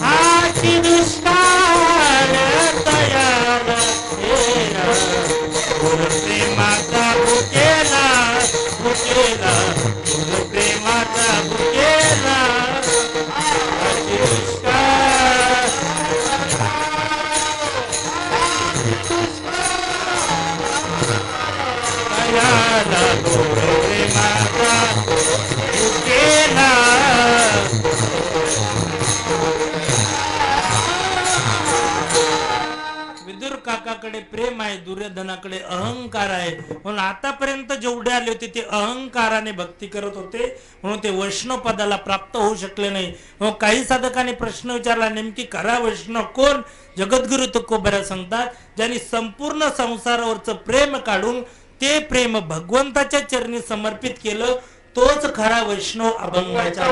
हाची दुष्काळ तयाला हे राम, थोर प्रेमाचा भुकेला भुकेला, थोर प्रेमाचा भुकेला हाची दुष्काळ तयाला, थोर प्रेमाचा भुकेला. विदुर काकाकडे प्रेम आहे, दुर्योधनाकडे अहंकार आहे. म्हणून आतापर्यंत जेवढे आले होते ते अहंकाराने भक्ती करत होते, म्हणून ते वैष्णव पदाला प्राप्त होऊ शकले नाही. मग काही साधकांनी प्रश्न विचारला, नेमकी खरा वैष्णव कोण? जगद्गुरु तुकोबरा सांगतात, ज्यांनी संपूर्ण संसारावरचं प्रेम काढून ते प्रेम भगवंताच्या चरणी समर्पित केलं, तोच खरा वैष्णव अभंगाचा.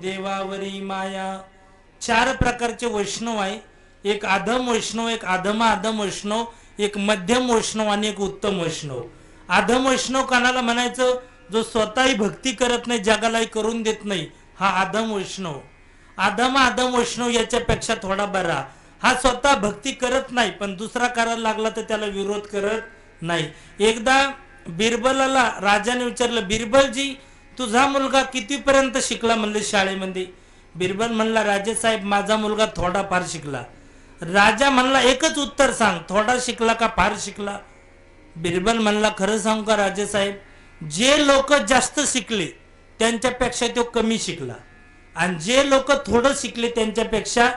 देवावरी माया. चार प्रकारचे वैष्णव आहे. एक आधम वैष्णव, एक आधम वैष्णव, एक मध्यम वैष्णव आणि एक उत्तम वैष्णव. आधम वैष्णव कानाला म्हणायचं जो स्वतःही भक्ती करत नाही, जगालाही करून देत नाही, हा आधम वैष्णव. आधम वैष्णव याच्यापेक्षा थोडा बरा, हा स्वतः भक्ती करत नाही पण दुसरा करायला लागला तर त्याला विरोध करत नाही. एकदा बिरबलाला राजाने विचारलं, बिरबलजी तुझा मुलगा कितीपर्यंत शिकला म्हणले शाळेमध्ये. बिरबल म्हणला, राजेसाहेब माझा मुलगा थोडा फार शिकला. राजा म्हणला, एकच उत्तर सांग, थोडा शिकला का फार शिकला? बिरबल म्हणला, खरं सांगू का राजेसाहेब, जे लोक जास्त शिकले त्यांच्यापेक्षा तो कमी शिकला आणि जे लोक थोडं शिकले त्यांच्यापेक्षा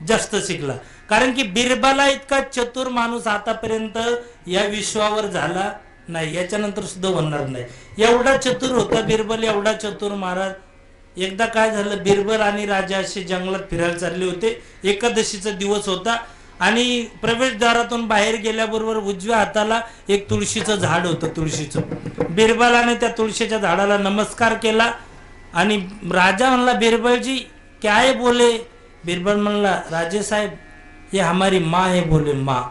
जास्त शिकला. कारण की बिरबला इतका चतुर माणूस आतापर्यंत या विश्वावर झाला नाही, याच्यानंतर सुद्धा होणार नाही. एवढा चतुर होता बिरबल, एवढा चतुर महाराज. एकदा काय झालं, बिरबल आणि राजा असे जंगलात फिरायला चालले होते. एकादशीचा दिवस होता आणि प्रवेशद्वारातून बाहेर गेल्याबरोबर उजव्या हाताला एक तुळशीचं झाड होतं. तुळशीचं बिरबलाने त्या तुळशीच्या झाडाला नमस्कार केला आणि राजा म्हणला, बिरबलजी क्या है बोले. बिरबल म्हणला, राजे साहेब ये हमारी माँ है बोले. माँ.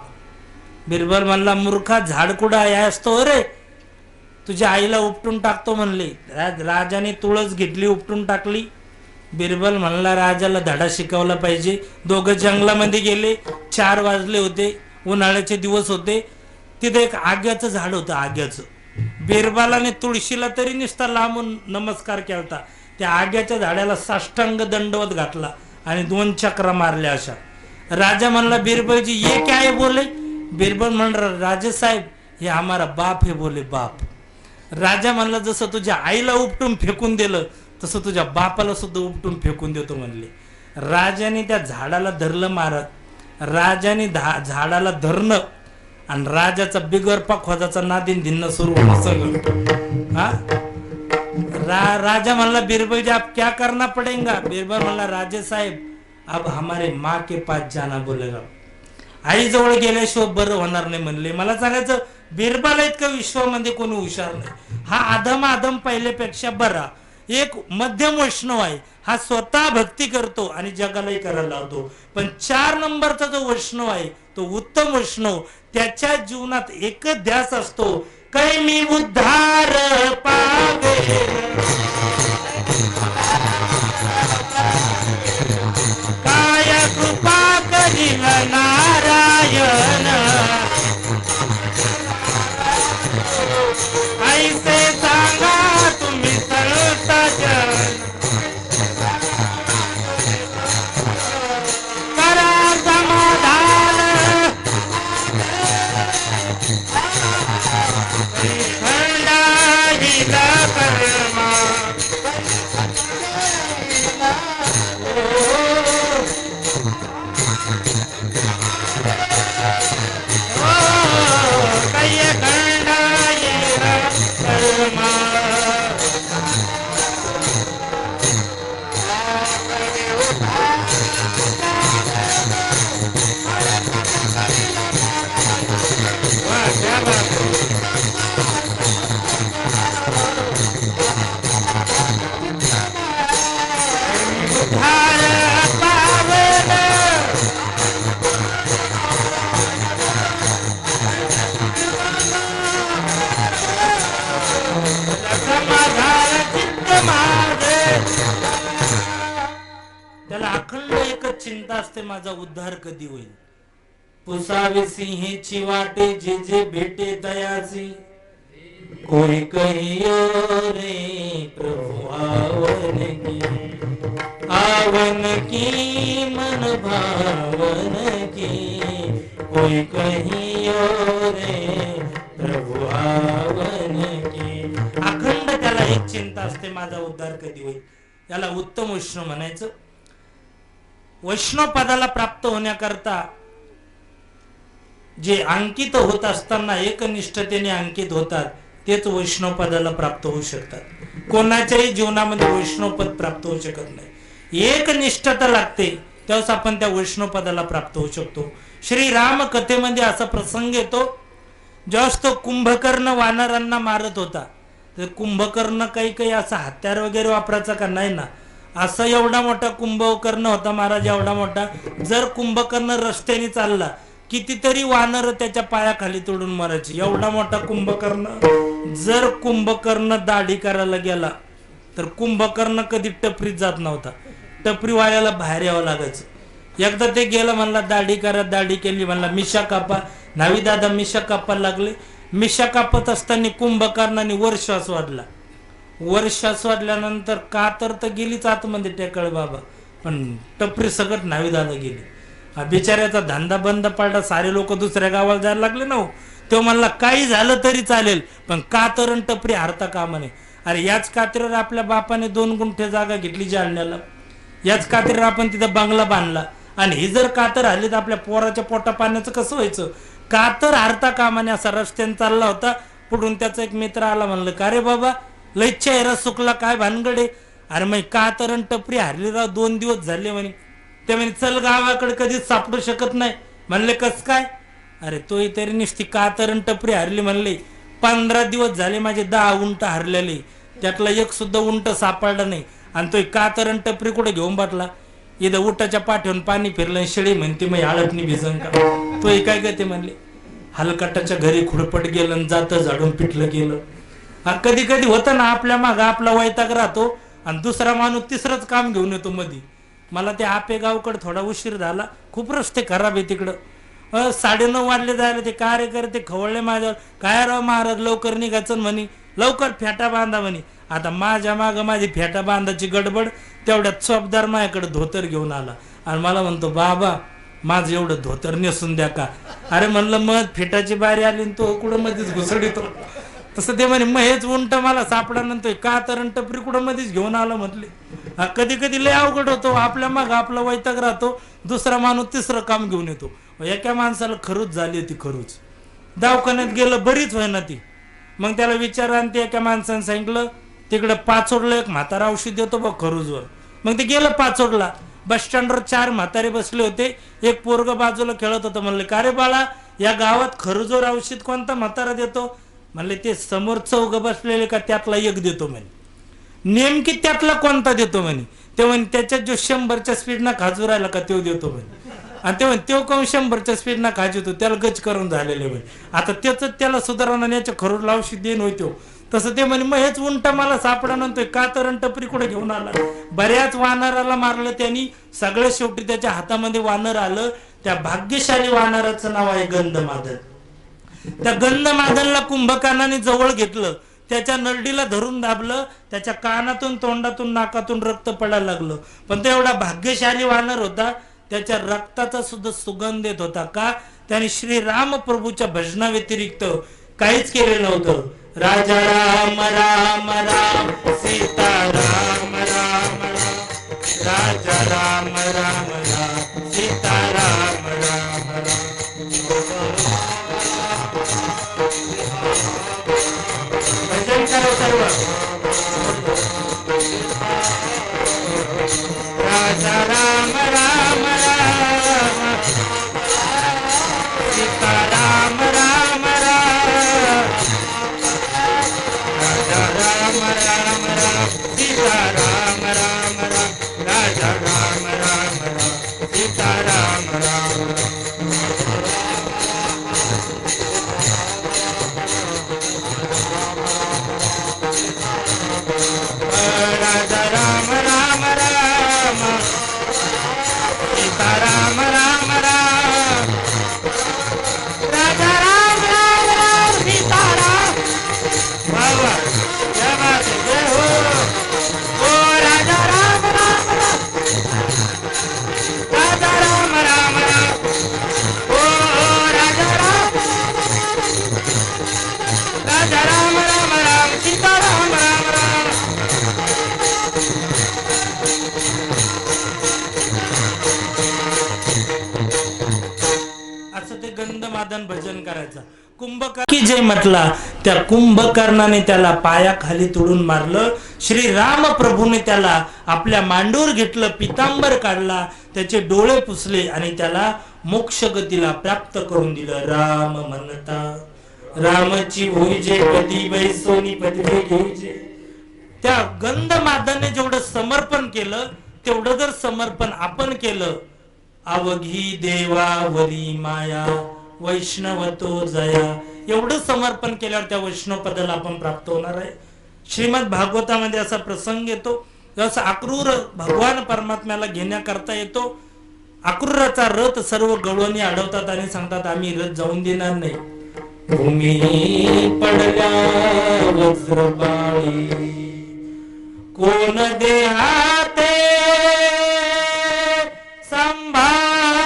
बिरबल म्हणला, मूर्खा झाड कुठं आहे असतो रे, तुझ्या आईला उपटून टाकतो म्हणले. राजाने तुळस घेतली, उपटून टाकली. बिरबल म्हणला, राजाला धडा शिकवला पाहिजे. दोघं जंगलामध्ये गेले. 4 वाजले होते, उन्हाळ्याचे दिवस होते. तिथे एक आग्याचं झाड होतं, आग्याचं. बिरबलाने तुळशीला तरी नुसता लांबून नमस्कार केलता, त्या आग्याच्या झाडाला साष्टांग दंडवत घातला आणि 2 चक्रा मारल्या अशा. राजा म्हणला, बिरबलजी ये क्या है बोले. बिरबल म्हणला, राजे साहेब हे हमारा बाप है बोले. बाप. राजा म्हणला, जसं तुझ्या आईला उपटून फेकून दिलं तसं तुझ्या बापाला सुद्धा उपटून फेकून देतो म्हणले. राजाने त्या झाडाला धरलं मारत. राजाने झाडाला धरणं आणि राजाचा बिगरपा खोजाचा नादिन धिन्न सुरू होणं सगळं. हा राजा म्हणला, बिरबल जी आप क्या करना पडेगा. बिरबल म्हणला, राजे साहेब अब हमारे माँ के पास जाना बोलेगा. आई जवळ गेल्याशिवाय बरं होणार नाही म्हणले. मला सांगायचं, बिरबल इतकं विश्वामध्ये कोणी हुशार नाही. हा आदम पहिल्यापेक्षा बरा. एक मध्यम वैष्णव आहे, हा स्वतः भक्ती करतो आणि जगालाही करायला लावतो. पण 4 नंबरचा जो वैष्णव आहे तो उत्तम वैष्णव, त्याच्या जीवनात एकच ध्यास असतो, कै मी उद्धार पावे, काय कृपा करील नारायण, ऐसे सांगा तुम्ही सर्वता जन, करा समाधान खंडाहिला कर्मा. त्याला अखंड एकच चिंता असते, माझा उद्धार कधी होईल. पुसावे सिंहेची वाटे जे जे भेटे दयाची, कोई कहियो रे प्रभु आवन की मन भावन की, कोई कहियो रे प्रभु आवन की. अखंड त्याला एक चिंता असते, माझा उद्धार कधी होईल. याला उत्तम वैष्णव म्हणायचं. वैष्णव पदाला प्राप्त होण्याकरता जे अंकित होत असताना एकनिष्ठतेने अंकित होतात तेच वैष्णव पदाला प्राप्त होऊ शकतात. कोणाच्याही जीवनामध्ये वैष्णव पद प्राप्त होऊ शकत नाही. एक निष्ठता लागते, तेव्हाच आपण त्या वैष्णव पदाला प्राप्त होऊ शकतो. श्री राम कथेमध्ये असा प्रसंग येतो, ज्यावेळेस तो कुंभकर्ण वानरांना मारत होता. तर कुंभकर्ण काही असा हत्यार वगैरे वापरायचा का नाही ना, असा एवढा मोठा कुंभकर्ण होता महाराज, एवढा मोठा. जर कुंभकर्ण रस्त्याने चालला कितीतरी वानर त्याच्या पायाखाली तोडून मारायचे, एवढा मोठा कुंभकर्ण. जर कुंभकर्ण दाढी करायला गेला तर कुंभकर्ण कधी टपरीत जात नव्हता, टपरीवाल्याला बाहेर यावं लागायचं. एकदा ते गेलं, म्हणला दाढी करा. दाढी केली, म्हणला मिशा कापा. नावी दादा मिशा कापायला लागले. मिशा कापत असताना कुंभकर्णाने वर श्वास वाढला. वर श्वास वाढल्यानंतर का तर गेलीच आतमध्ये टेकळ बाबा, पण टपरी सगळं नावी दादा गेली. हा बिचाऱ्याचा धंदा बंद पडला. सारे लोक दुसऱ्या गावाला जायला लागले ना. तो म्हणला काही झालं तरी चालेल, पण कातर टपरी हरता कामा नये. अरे याच कात्रीवर आपल्या बापाने 2 गुंठे जागा घेतली जालन्याला, याच कात्रीवर आपण तिथं बंगला बांधला आणि ही जर कातर हरली तर आपल्या पोराच्या पोटा पाण्याचं कसं व्हायचं. कातर हारता कामाने असा रस्त्याने चालला होता, पुढून त्याचा एक मित्र आला, म्हणलं का रे बाबा लय चेहरा सुकला, काय भानगडे. अरे मग कातर आणि टपरी हारली राव, 2 दिवस झाले म्हणे. ते म्हणे चल गावाकडे कधीच सापडू शकत नाही. म्हणले कस काय. अरे तो तरी नुसती कातर आणि टपरी हारली. म्हणले 15 दिवस झाले माझे 10 उंट हारलेले, त्यातला एक सुद्धा उंट सापडला नाही. आणि तो कातर आणि टपरी कुठे घेऊन बसला, इथं उठाच्या पाठवून पाणी फिरलं. शेळी म्हणते मग हळदनी भिजन का. तो काय का ते म्हणले हलकटाच्या घरी खुडपट गेलं, जातं झाडून पिठलं गेलं. कधी कधी होतं ना आपल्या मागं आपला वैताग राहतो आणि दुसरा माणूस तिसरंच काम घेऊन येतो मध्ये. मला ते आपेगावकडे थोडा उशीर झाला, खूप रस्ते खराब आहे तिकडं. 9:30 वाजले जायला. ते कार्यकर्ते खवळले माझ्यावर, काय राव महाराज लवकर निघायचं म्हणे, लवकर फेटा बांधा म्हणे. आता माझ्या मागं माझी फेटा बांधाची गडबड, तेवढ्यात चोपदार माझ्याकडे धोतर घेऊन आला आणि मला म्हणतो बाबा माझं एवढं धोतर नेसून द्या का. अरे म्हणलं मग फेटाची बारी आली तो कुठं मध्येच घुसडीतो. तसं ते म्हणे मग हेच उंट मला सापडा का तर टपरी कुठं मध्येच घेऊन आलं म्हटले. कधी कधी लय अवघड होतो, आपल्या मागं आपला वैताग राहतो, दुसरा माणूस तिसरं काम घेऊन येतो. एका माणसाला खरूच झाली होती, खरूच दवाखान्यात गेलं बरीच व्हाय ना ती. मग त्याला विचारा आणि ते एका माणसाने सांगितलं तिकडे पाचोडला एक म्हातारा औषध देतो बघ खरूजवर. मग ते गेलं पाचोडला. बस स्टँडवर 4 म्हातारे बसले होते, एक पोरग बाजूला खेळत होतं. म्हणले का रे बाळा या गावात खरूजवर औषध कोणता म्हातारा देतो. म्हणले ते समोर चौघ बसलेले का त्यातला एक देतो म्हणे. नेमकी त्यातला कोणता देतो म्हणे. ते म्हणे त्याच्यात जो 100च्या स्पीडनं खाजू राहिला का तो देतो म्हणे. आणि ते म्हणे तो कोण 100च्या स्पीडनं खाजवतो त्याला गच करून झालेले म्हणे. आता त्याच त्याला सुधारणा याच्या खरूज औषध देण होतो. तसं ते म्हणे मग हेच उंट मला सापडा नव्हतोय का तर टपरी कुठे घेऊन आला. बऱ्याच वानराला मारलं त्यांनी, सगळं शेवटी त्याच्या हातामध्ये वानर आलं. त्या भाग्यशाली वानराचं नाव आहे गंधमादन. त्या गंधमादनला कुंभकर्णाने जवळ घेतलं, त्याच्या नरडीला धरून दाबलं, त्याच्या कानातून तोंडातून नाकातून रक्त पडायला लागलं. पण तो एवढा भाग्यशाली वानर होता, त्याच्या रक्ताचा सुद्धा सुगंध येत होता. का त्याने श्री राम प्रभूच्या भजना व्यतिरिक्त काहीच केलेलं नव्हतं. राजा राम राम राम सीता राम राम राम, राजा राम राम राम सीता राम राम राम. भजन करो सर्व. राजा राम राम राम सीता राम राम राम, राजा राम राम राम सीता राम राम राम, राजा राम राम राम सीता राम राम राम. राजा राम राम राम सीता राम राम राम, राजा राम राम राम सीता राम. बाबा क्या बात है, जय हो. ओ राजा राम राम राम, राजा राम राम राम. ओ राजा राम, राजा राम राम राम सीता राम राम राम. असं ते गंधमादन भजन करायचं. कुंभकर्ण की जय म्हटला, त्या कुंभकर्णाने त्याला पायाखाली तोडून मारलं. श्री राम प्रभूने त्याला आपल्या मांडूवर घेतलं, पितांबर काढला, त्याचे डोळे पुसले आणि त्याला मोक्ष गतीला प्राप्त करून दिलं. राम म्हणता रामची भोईजे पदी बैसोनी पदवी घेऊजे. त्या गंधमादने जेवढं समर्पण केलं तेवढं जर समर्पण आपण केलं, अवघी देवावरी माया वैष्णव तो जया, एवढं समर्पण केल्यावर त्या वैष्णव पदाला आपण प्राप्त होणार आहे. श्रीमद भागवतामध्ये असा प्रसंग येतो, जसं अक्रूर भगवान परमात्म्याला घेण्याकरता येतो. अक्रूराचा रथ सर्व गवळणी अडवतात आणि सांगतात आम्ही रथ जाऊन देणार नाही. भूमी पडल्या वज्रपाळी कोण देहाते संभाळी,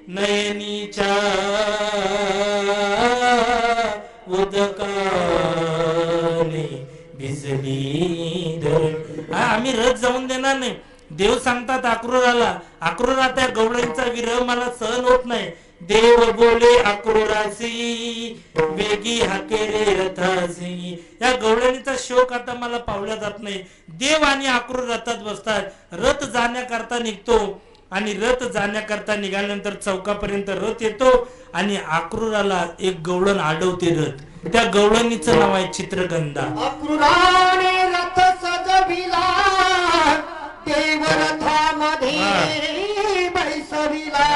नयनीच्या उदकाने भिजली धरण. आम्ही रथ जाऊन देणार नाही. देव सांगतात अक्रूराला, अक्रूरा त्या गवळणीचा विरह मला सहन होत नाही. देव बोले अक्रूरासी वेगी हाकेरे रथासी. या गवळणीचा शोक आता मला पावला जात नाही. देव आणि अक्रूर रथात बसतात. रथ जाण्याकरता निघतो आणि रथ जाण्याकरता निघाल्यानंतर चौकापर्यंत रथ येतो आणि अक्रूराला एक गवळण अडवते रथ. त्या गवळणीचं नाव आहे चित्रगंधा. अक्रूराने रथ सजविला देव रथामध्ये बैसविला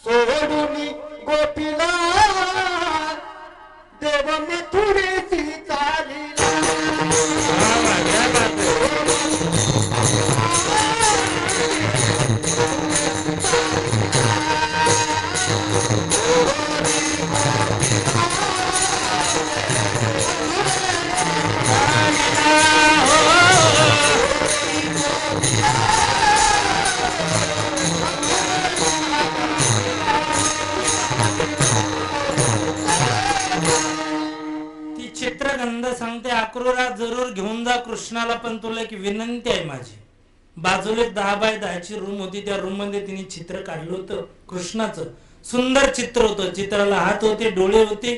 सोडून गोपीला देव मथुरेची चालिला. चित्रगंधा सांगते अक्रूरा जरूर घेऊन जा कृष्णाला, पण तुला एक विनंती आहे माझी. बाजूला 10 बाय 10ची रूम होती. त्या रूम मध्ये तिने चित्र काढलं होतं कृष्णाचं. सुंदर चित्र होतं. चित्राला हात होते, डोळे होते,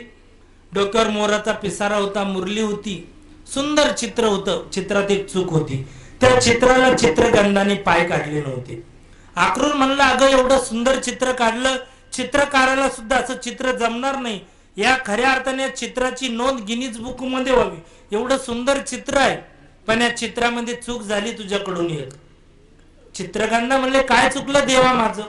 डोक्यावर मोराचा पिसारा होता, मुरली होती. सुंदर चित्र होतं. चित्रात एक चूक होती. त्या चित्राला चित्रगंधाने पाय काढले नव्हते. अक्रूर म्हणला अगं एवढं सुंदर चित्र काढलं, चित्रकाराला सुद्धा असं चित्र जमणार नाही. या खऱ्या अर्थाने चित्राची नोंद गिनीज बुक मध्ये व्हावी. एवढं सुंदर चित्र आहे पण या चित्रामध्ये चूक झाली तुझ्याकडून एक. चित्रगंधा म्हणले काय चुकलं देवा माझं?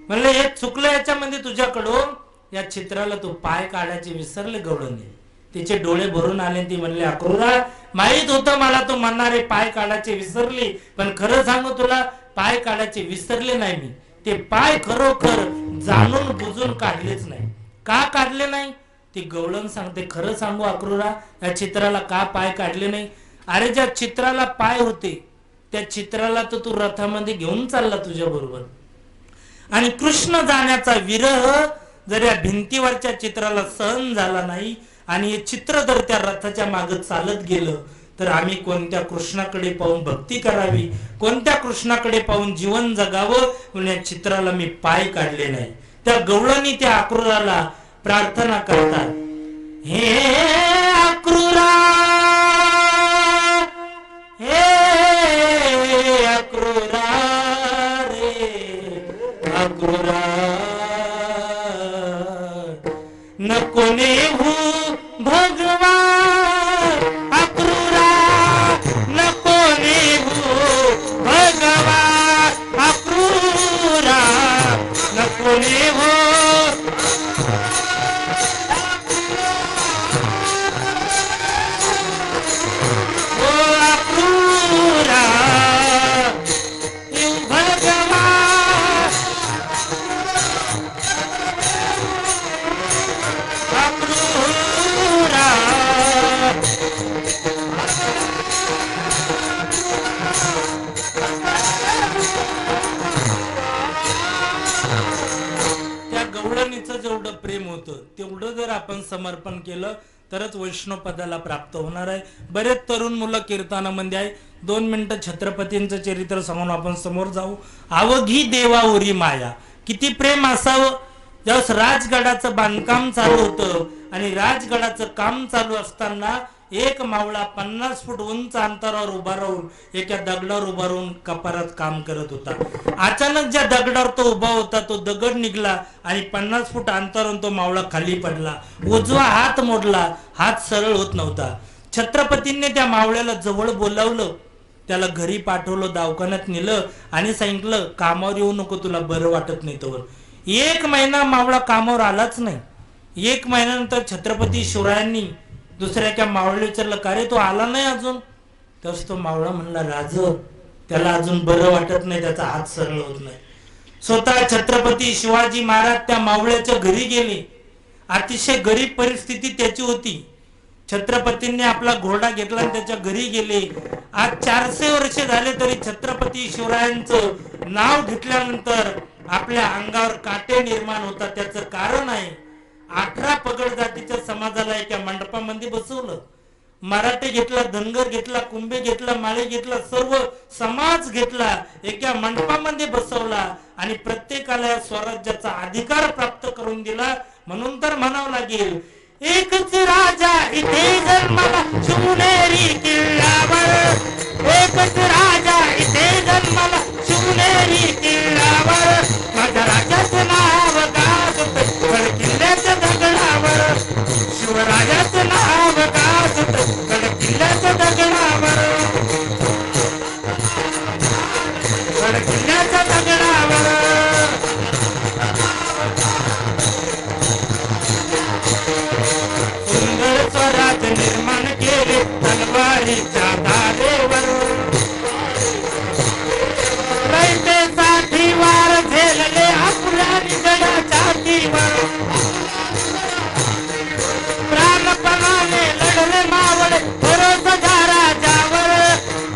म्हणले हे चुकलं याच्यामध्ये तुझ्याकडून. या चित्राला तू पाय काढायचे विसरले गवळणी. तिचे डोळे भरून आले. ती म्हणले अक्रूरा माहित होतं मला तू म्हणणारे पाय काढायचे विसरली, पण खरं सांगू तुला पाय काढायचे विसरले नाही मी. ते पाय खरोखर जाणून बुजून काढलेच नाही. का काढले नाही ती गवळण सांगते. खरं सांगू अक्रूरा या चित्राला का पाय काढले नाही? अरे ज्या चित्राला पाय होते त्या चित्राला तर तू रथामध्ये घेऊन चालला तुझ्या बरोबर, आणि कृष्ण जाण्याचा विरह जर या भिंतीवरच्या चित्राला सहन झाला नाही आणि हे चित्र जर त्या रथाच्या मागे चालत गेलं तर आम्ही कोणत्या कृष्णाकडे पाहून भक्ती करावी, कोणत्या कृष्णाकडे पाहून जीवन जगावं, म्हणून या चित्राला मी पाय काढले नाही. त्या गवळणी त्या अक्रूराला प्रार्थना करतात. हे अक्रूरा, हे अक्रूरा रे अक्रूरा, नको नेहू भगवान अक्रूरा, नको नेहू भगवान अक्रूरा, नको नेहू. जेवढं प्रेम होतं तेवढं जर आपण समर्पण केलं तरच वैष्णव पदाला प्राप्त होणार आहे. बरेच तरुण मुलं कीर्तनामध्ये आहे. 2 मिनिटं छत्रपतींचं चरित्र सांगून आपण समोर जाऊ. अवघी देवावरी माया, किती प्रेम असावं. ज्यावेळेस राजगडाचं बांधकाम चालू होतं आणि राजगडाचं काम चालू असताना एक मावळा 50 फूट उंच अंतरावर उभा राहून एका दगडावर उभा राहून कपारात काम करत होता. अचानक ज्या दगडावर तो उभा होता तो दगड निघला आणि 50 फूट अंतरावरून तो मावळा खाली पडला. उजवा हात मोडला, हात सरळ होत नव्हता. छत्रपतींनी त्या मावळ्याला जवळ बोलावलं, त्याला घरी पाठवलं, दवाखान्यात नेलं आणि सांगितलं कामावर येऊ नको, तुला बरं वाटत नाही तोवर. 1 महिना मावळा कामावर आलाच नाही. 1 महिन्यानंतर छत्रपती शिवरायांनी दुसऱ्या एका मावळ्याला विचारलं का रे तो आला नाही अजून? तस तो मावळा म्हणला राज त्याला अजून बरं वाटत नाही, त्याचा हात सरळ होत नाही. स्वतः छत्रपती शिवाजी महाराज त्या मावळ्याच्या घरी गेले. अतिशय गरीब परिस्थिती त्याची होती. छत्रपतींनी आपला घोडा घेतला आणि त्याच्या घरी गेले. आज 400 वर्ष झाले तरी छत्रपती शिवरायांचं नाव घेतल्यानंतर आपल्या अंगावर काटे निर्माण होतात. त्याचं कारण आहे 18 पगड जातीच्या समाजाला एका मंडपामध्ये बसवलं मराठे घेतला, धनगर घेतला, कुंभे घेतला, माळी घेतला, सर्व समाज घेतला, एका मंडपामध्ये बसवला आणि प्रत्येकाला या स्वराज्याचा अधिकार प्राप्त करून दिला. म्हणून तर म्हणावं लागेल, एकच राजा इथे जन्माला शिवनेरी किल्ल्यावर, एकच राजा इथे जन्माला शिवनेरी किल्ल्यावर, माझ्या राजाचं नाव गाजत गड किल्ल्याच्या दगडावर, शिवराजाचं नाव गाजत गड किल्ल्याच्या दगडावर, गड किल्ल्याच्या दगडावर. सुंदर स्वराज निर्माण केले तलवारीच्या धारेवर, रयतेसाठी वार झेलले आपल्या निगडाच्या तीवर, प्राणपणाने लढले मावळे भरोसा राजावर,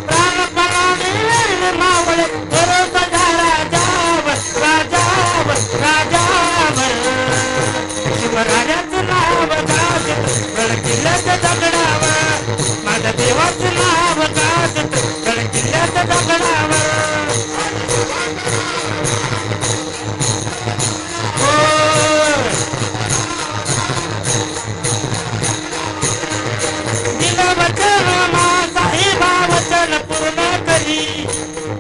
प्राणपणाने लढले मावळे भरोसा राजावर, राजावर, राजावर. शिवराजाचं नाव गाजत गड किल्ल्याच्या दगडावर, माझ्या देवाचं नाव गाजत गड किल्ल्याच्या दगडावर. दिला वचन साहेबा वचन पूर्ण करी,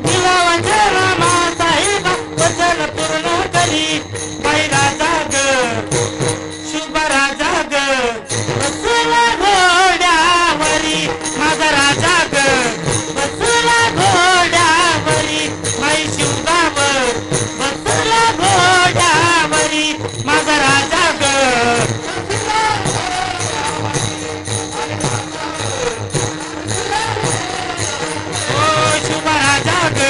दिला वचन साहेबा वचन पूर्ण करी. बाई राजा ग शुभ राजा ग बसला घोड्यावरी, माझा राजा ग बसला घोड्यावरी, माई शिवगावर बसला घोड्यावरी, माझा राजा ग. ओ शुभ राजा ग.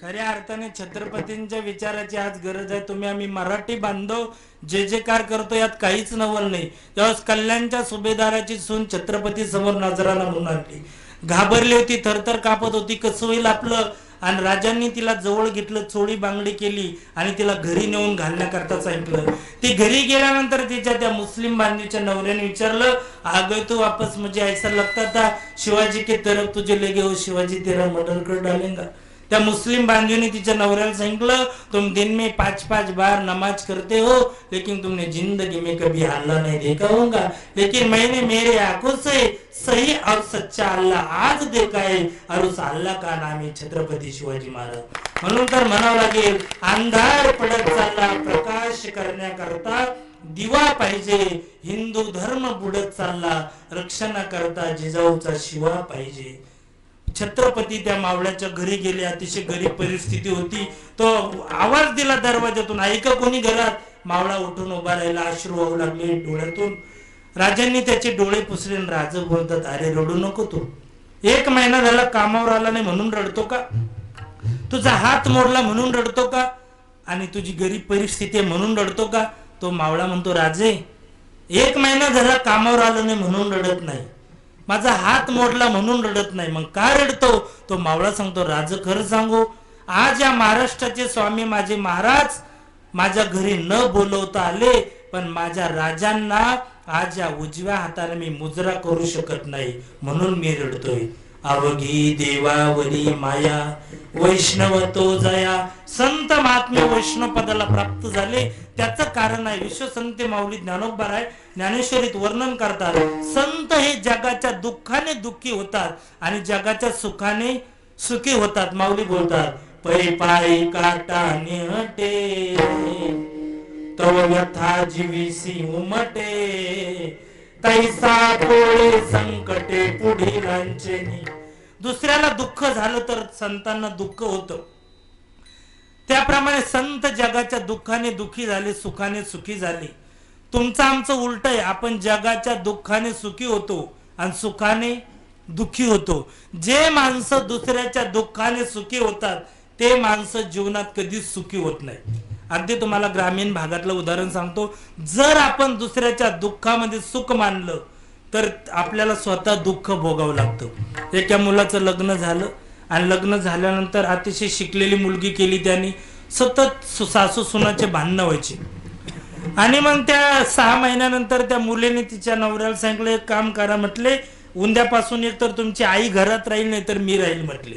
खऱ्या अर्थाने छत्रपतींच्या विचाराची आज गरज आहे. तुम्ही आम्ही मराठी बांधव जे जे कार करतो यात काहीच नवल नाही. तेव्हा कल्याणच्या सुभेदाराची सून छत्रपती समोर नजराला म्हणून आणली, घाबरली होती, थरथर कापत होती, कसं होईल आपलं. आणि राजांनी तिला जवळ घेतलं, चोळी बांगडी केली आणि तिला घरी नेऊन घालण्याकरता सांगितलं. ती घरी गेल्यानंतर तिच्या त्या मुस्लिम बांधवीच्या नवऱ्याने विचारलं, आगे तू वापस मुझे ऐसा लगता था शिवाजी के तरफ तुझे लेगे हो शिवाजी तेरा मर्डर कर डालेगा. त्या मुस्लिम बांधवीने तिच्या नवऱ्याला सांगितलं, तुम दिन में 5-5 बार नमाज करते हो लेकिन तुमने जिंदगी में कभी अल्लाह नहीं देखा होगा, लेकिन मैंने मेरे आंखों से सही और सच्चा अल्लाह आज देखा है और उस अल्लाह का नाम है छत्रपती शिवाजी महाराज. म्हणून तर म्हणावं लागेल, अंधार पडत चालला, प्रकाश करण्याकरता दिवा पाहिजे. हिंदू धर्म बुडत चालला, रक्षणाकरता जिजाऊचा शिवा पाहिजे. छत्रपती त्या मावळ्याच्या घरी गेले, अतिशय गरीब परिस्थिती होती. तो आवाज दिला दरवाजातून, ऐका कोणी घरात. मावळा उठून उभा राहिला, अश्रू वाहू लागले डोळ्यातून. राजांनी त्याचे डोळे पुसले. राजा बोलतात, अरे रडू नको तू, 1 महिना झाला कामावर आला नाही म्हणून रडतो का, तुझा हात मोडला म्हणून रडतो का, आणि तुझी गरीब परिस्थिती म्हणून रडतो का. तो मावळा म्हणतो, राजे 1 महिना झाला कामावर आलो नाही म्हणून रडत नाही, माझा हात मोडला म्हणून रडत नाही, मग का रडतो. तो मावळा सांगतो, राज खरं सांगू, आज या महाराष्ट्राचे स्वामी माझे महाराज माझ्या घरी न बोलवता आले, पण माझ्या राजांना आज या उजव्या हाताने मी मुजरा करू शकत नाही म्हणून मी रडतोय. अवघी देवावरी माया वैष्णव तो जया. संत महात्मे वैष्णव पदाला प्राप्त झाले त्याचं कारण आहे विश्वसंत माऊली ज्ञानोबा ज्ञानेश्वरीत वर्णन करतात. संत हे जगाच्या दुःखाने दुःखी होतात आणि जगाच्या सुखाने सुखी होतात. माऊली बोलतात, पै पायी काटाने हटे तव व्यथा जीविसी उमटे, तैसा पोळे संकटे पुढील अंचनी. दुसऱ्याला दुःख झालं तर संतांना दुःख होतं, त्याप्रमाणे संत जगाच्या दुःखाने दुःखी झाले, सुखाने सुखी झाले. तुमचं आमचं उलट आहे, आपण जगाच्या दुःखाने सुखी होतो आणि सुखाने दुःखी होतो. जे माणसं दुसऱ्याच्या दुःखाने सुखी होतात ते माणसं जीवनात कधीच सुखी होत नाही. अगदी तुम्हाला ग्रामीण भागातलं उदाहरण सांगतो. जर आपण दुसऱ्याच्या दुःखामध्ये सुख मानलं तर आपल्याला स्वतः दुःख भोगावं लागतं. एका मुलाचं लग्न झालं आणि लग्न झाल्यानंतर अतिशय शिकलेली मुलगी केली, त्यांनी सतत सासू सुनाचे भांडणं व्हायचे. आणि मग त्या 6 महिन्यानंतर त्या मुलीने तिच्या नवऱ्याला सांगितलं एक काम करा म्हटले, उद्यापासून एक तर तुमची आई घरात राहील नाही तर मी राहील म्हटले.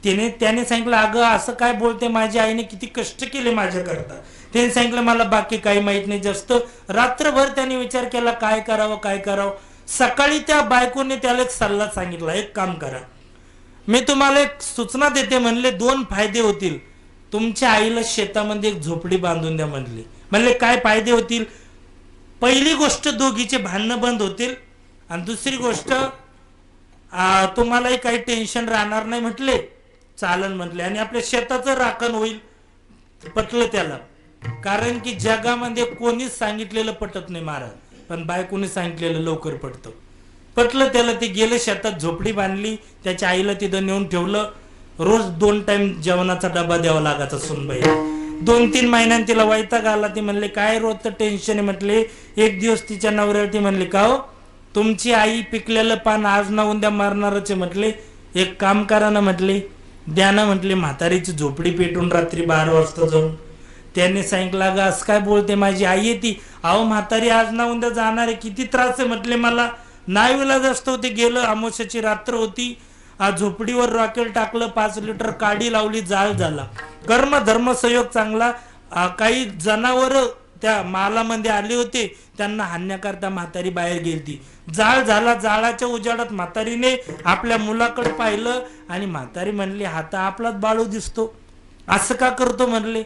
त्याने सांगितलं अगं असं काय बोलते, माझ्या आईने किती कष्ट केले माझ्याकरता. त्याने सांगितलं मला बाकी काही माहित नाही जास्त. रात्रभर त्याने विचार केला काय करावं. सकाळी त्या बायकोने त्याला एक सल्ला सांगितला, एक काम करा, मी तुम्हाला एक सूचना देते म्हणले, 2 फायदे होतील. तुमच्या आईला शेतामध्ये एक झोपडी बांधून द्या म्हणले काय फायदे होतील. पहिली गोष्ट दोघीचे भांडणं बंद होतील आणि दुसरी गोष्ट तुम्हालाही काही टेन्शन राहणार नाही म्हटले, चालन म्हटले, आणि आपल्या शेताचं राखण होईल. पटलं त्याला, कारण की जगामध्ये कोणीच सांगितलेलं पटत नाही महाराज, पण बायकोने सांगितलेलं लवकर पटलं त्याला. ते गेलं शेतात, झोपडी बांधली, त्याच्या आईला तिथं नेऊन ठेवलं. रोज 2 टाइम जेवणाचा डबा द्यावा लागायचा सुनबाई. 2-3 महिन्यांनी तिला वैताग आला. ती म्हणले काय रोजचं टेन्शन आहे म्हटले. एक दिवस तिच्या नवऱ्याला ती म्हणली का हो, तुमची आई पिकलेलं पान आज ना उद्या मारणारच आहे म्हटले, एक काम करा ना म्हटले, द्या ना म्हटले म्हातारीची झोपडी पेटून रात्री 12 वाजता जाऊन. त्याने सांगितलं अगं असं काय बोलते, माझी आई आहे ती. अहो म्हातारी आज ना उद्या जाणार आहे, किती त्रास आहे म्हटले मला. नाही विलाज असतो. ते गेलं, अमावस्याची रात्र होती. झोपडीवर रॉकेल टाकलं, 5 लिटर काडी लावली, जाळ झाला. कर्म धर्म संयोग चांगला. काही जनावर त्या मालामध्ये आले होते, त्यांना हाणण्याकरता म्हातारी बाहेर गेली. जाळ झाला. जाळाच्या उजाडात म्हातारीने आपल्या मुलाकडे पाहिलं आणि म्हातारी म्हणली हा तर आपलाच बाळू दिसतो, असं का करतो म्हणले.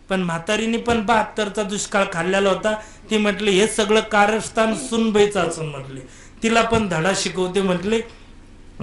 पण म्हातारीने पण 72चा दुष्काळ खाल्लेला होता. ती म्हटली हे सगळं कारस्थान सुनबाईचं असून म्हटले, तिला पण धडा शिकवते म्हटले.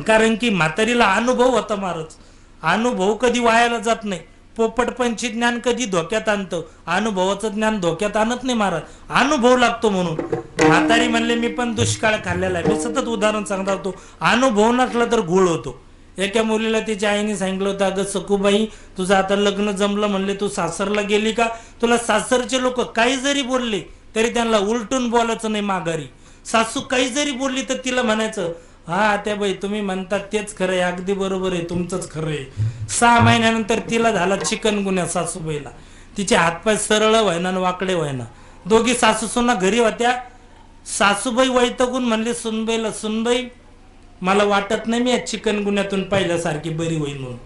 कारण की म्हातारीला अनुभव होता महाराज. अनुभव कधी वायाला जात नाही. पोपटपंची ज्ञान कधी धोक्यात आणतं, अनुभवाचं ज्ञान धोक्यात आणत नाही महाराज. अनुभव लागतो म्हणून. म्हातारी म्हणले मी पण दुष्काळ खाल्लेला आहे. मी सतत उदाहरण सांगता होतो, अनुभव नसला तर घोळ होतो. एका मुलीला तिच्या आईने सांगितलं होतं अगं सखूबाई तुझं आता लग्न जमलं म्हणले, तू सासरला गेली का, तुला सासरचे लोक काही जरी बोलले तरी त्यांना उलटून बोलायचं नाही माघारी. सासू काही जरी बोलली तर तिला म्हणायचं हा त्या बाई तुम्ही म्हणतात तेच खरंय, अगदी बरोबर आहे, तुमचंच खरंय. 6 महिन्यानंतर तिला झाला चिकनगुन्या सासूबाईला. तिचे हातपाय सरळ व्हायना आणि वाकडे व्हायना. दोघी सासू सुना घरी होत्या. सासूबाई वैतागून म्हणले सुनबाईला, सुनबाई मला वाटत नाही मी या चिकनगुन्यातून पहिल्यासारखी बरी होईल म्हणून.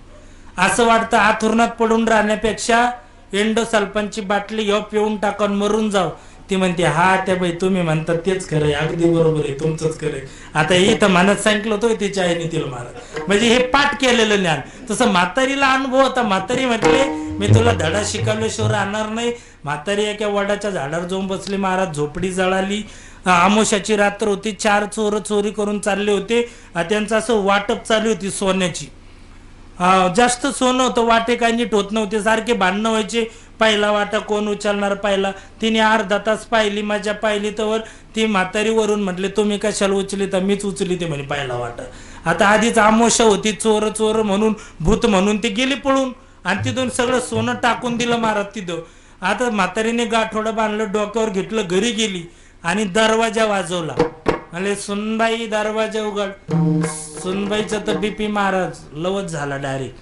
असं वाटतं आथुरणात पडून राहण्यापेक्षा एंडोसल्फानची बाटली घेऊ, पिऊन टाकून मरून जाव. ती म्हणते हा त्या बाई तुम्ही म्हणतात तेच खरंय, अगदी बरोबर आहे, तुमचंच खरंय. आता इथं मनात सांगितलं होतं तिच्या आईने तिला महाराज. म्हणजे हे पाठ केलेलं ज्ञान. तसं म्हातारीला अनुभव होता. म्हातारी म्हटले मी तुला धडा शिकवल्याशिवाय राहणार नाही. म्हातारी एका वडाच्या झाडावर जाऊन बसली महाराज. झोपडी जळाली. अमावस्याची रात्र होती. 4 चोर चोरी करून चालले होते. त्यांचं असं वाटप चालू होती सोन्याची. जास्त सोनं होतं, वाटे काही नीट होत नव्हते, सारखे भांडणं व्हायचे. पहिला वाटा कोण उचलणार पहिला. तिने अर्धा तास पाहिली, माझ्या पाहिली तर ती म्हातारी वरून म्हटले तुम्ही कशाला उचली, तर मीच उचली ते म्हणे पहिला वाटा. आता आधीच अमावस्या होती, चोर चोर म्हणून भूत म्हणून ते गेले पळून आणि तिथून सगळं सोनं टाकून दिलं महाराज तिथं. आता म्हातारीने गाठोडं बांधलं, डोक्यावर घेतलं, घरी गेली आणि दरवाजा वाजवला. म्हणले सुनबाई दरवाजा उघड. सुनबाईचं तर बीपी महाराज लवच झाला डायरेक्ट.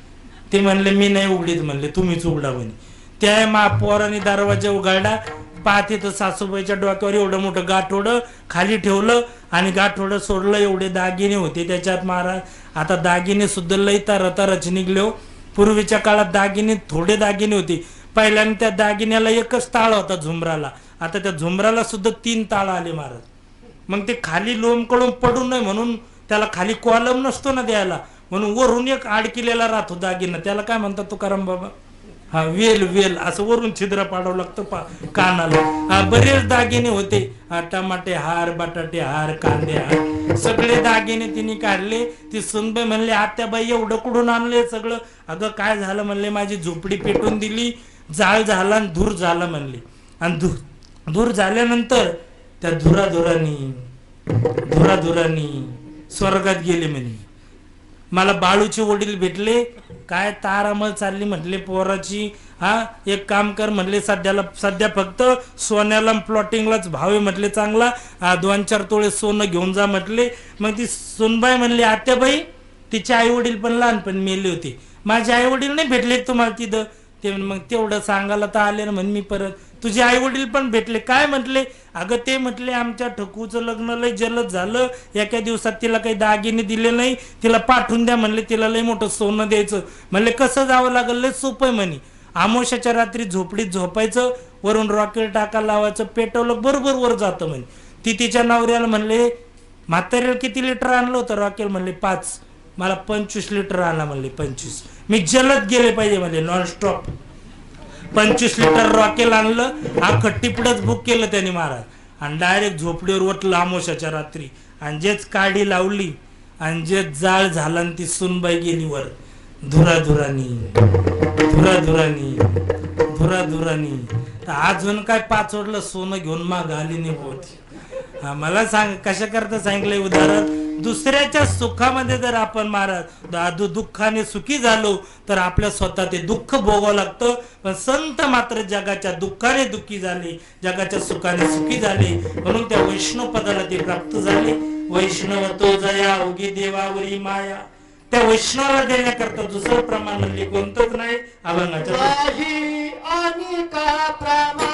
ते म्हणले मी नाही उघडीत, म्हणले तुम्हीच उघडा म्हणे. त्या पोराने दरवाजा उघडला. पाहते तर सासूबाईच्या डोक्यावर एवढं मोठं गाठोडं खाली ठेवलं आणि गाठोडं सोडलं. एवढे दागिने होते त्याच्यात महाराज. आता दागिने सुद्धा लई तरच निघले हो. पूर्वीच्या काळात दागिने थोडे दागिने होते. पहिल्याने त्या दागिन्याला एकच ताळ होता झुमराला. आता त्या झुमराला सुद्धा 3 ताळ आले महाराज. मग ते खाली लोंबकडून पडू नये म्हणून त्याला खाली कॉलम नसतो ना द्यायला, म्हणून वरून एक आडकिलेला राहतो दागिना. त्याला काय म्हणतात तुकाराम बाबा, हा वेल असं वरून छिद्र पाडावं लागतं कानाला. बरेच दागिने होते. टमाटे हार, बटाटे हार, कांदे हार, सगळे दागिने तिने काढले. ती सुनबाई म्हणले आत्याबाई एवढं कुठून आणले सगळं. अगं काय झालं म्हणले, माझी झोपडी पेटून दिली, जाळ झाला आणि धूर झाला म्हणले. आणि धूर झाल्यानंतर त्या धुराधुरानी स्वर्गात गेले म्हणे. मला बाळूचे वडील भेटले. काय तारामळ चालली म्हटले पोराची. एक काम कर म्हणले, सध्या फक्त सोन्याला प्लॉटिंगलाच भाव आहे म्हटले चांगला. 2-4 तोळे सोनं घेऊन जा म्हटले. मग ती सुनबाई म्हणली आत्याबाई तिचे आई वडील पण लहानपण मेले होते, माझे आई वडील नाही भेटले तुम्हाला तिथं. ते मग तेवढं सांगायला तर आले ना म्हण मी परत. तुझे आई वडील पण भेटले, काय म्हटले? अगं ते म्हटले आमच्या ठकूचं लग्न लय जलद झालं, एका दिवसात तिला काही दागिने दिले नाही, तिला पाठवून द्या म्हणले, तिला लय मोठं सोनं द्यायचं. म्हणले कसं जावं लागलं? लय सोपं आहे म्हणे. आमोशाच्या रात्री झोपडीत झोपायचं, वरून रॉकेल टाका लावायचं, पेटवलं बरोबर वर जातं म्हणे. ती तिच्या नवऱ्याला म्हणले म्हाताऱ्याला किती लिटर आणलं होतं रॉकेल? म्हणले 5. मला 25 लिटर आणला म्हणले. 25. मी जलद गेले पाहिजे म्हणले, नॉनस्टॉप 25 लिटर रॉकेल आणलं. अख्खं टिपडच बुक केलं त्यांनी महाराज आणि डायरेक्ट झोपडीवर वटलं आमोशाच्या रात्री. आणि जेच काडी लावली आणि जेच जाळ झाला आणि ती सुनबाई गेली वर धुराधुरानी धुराधुरानी धुराधुरानी. अजून काय पाचोडलं सोनं घेऊन माग आली नाही होती. मला सांग कशा करता सांगितलंय उदाहरण. दुसऱ्याच्या सुखामध्ये जर आपण महाराज दुःखाने सुखी झालो तर आपल्या स्वतः ते दुःख भोगावं लागतं. पण संत मात्र जगाच्या दुःखाने दुःखी झाले, जगाच्या सुखाने सुखी झाले, म्हणून त्या वैष्णव पदाला ते प्राप्त झाले. वैष्णव तो जया उगी देवावरी माया. त्या वैष्णवाला देण्याकरता दुसरं प्रमाण म्हणले कोणतंच नाही. अभंगाच्या काही अनिका प्रमाण,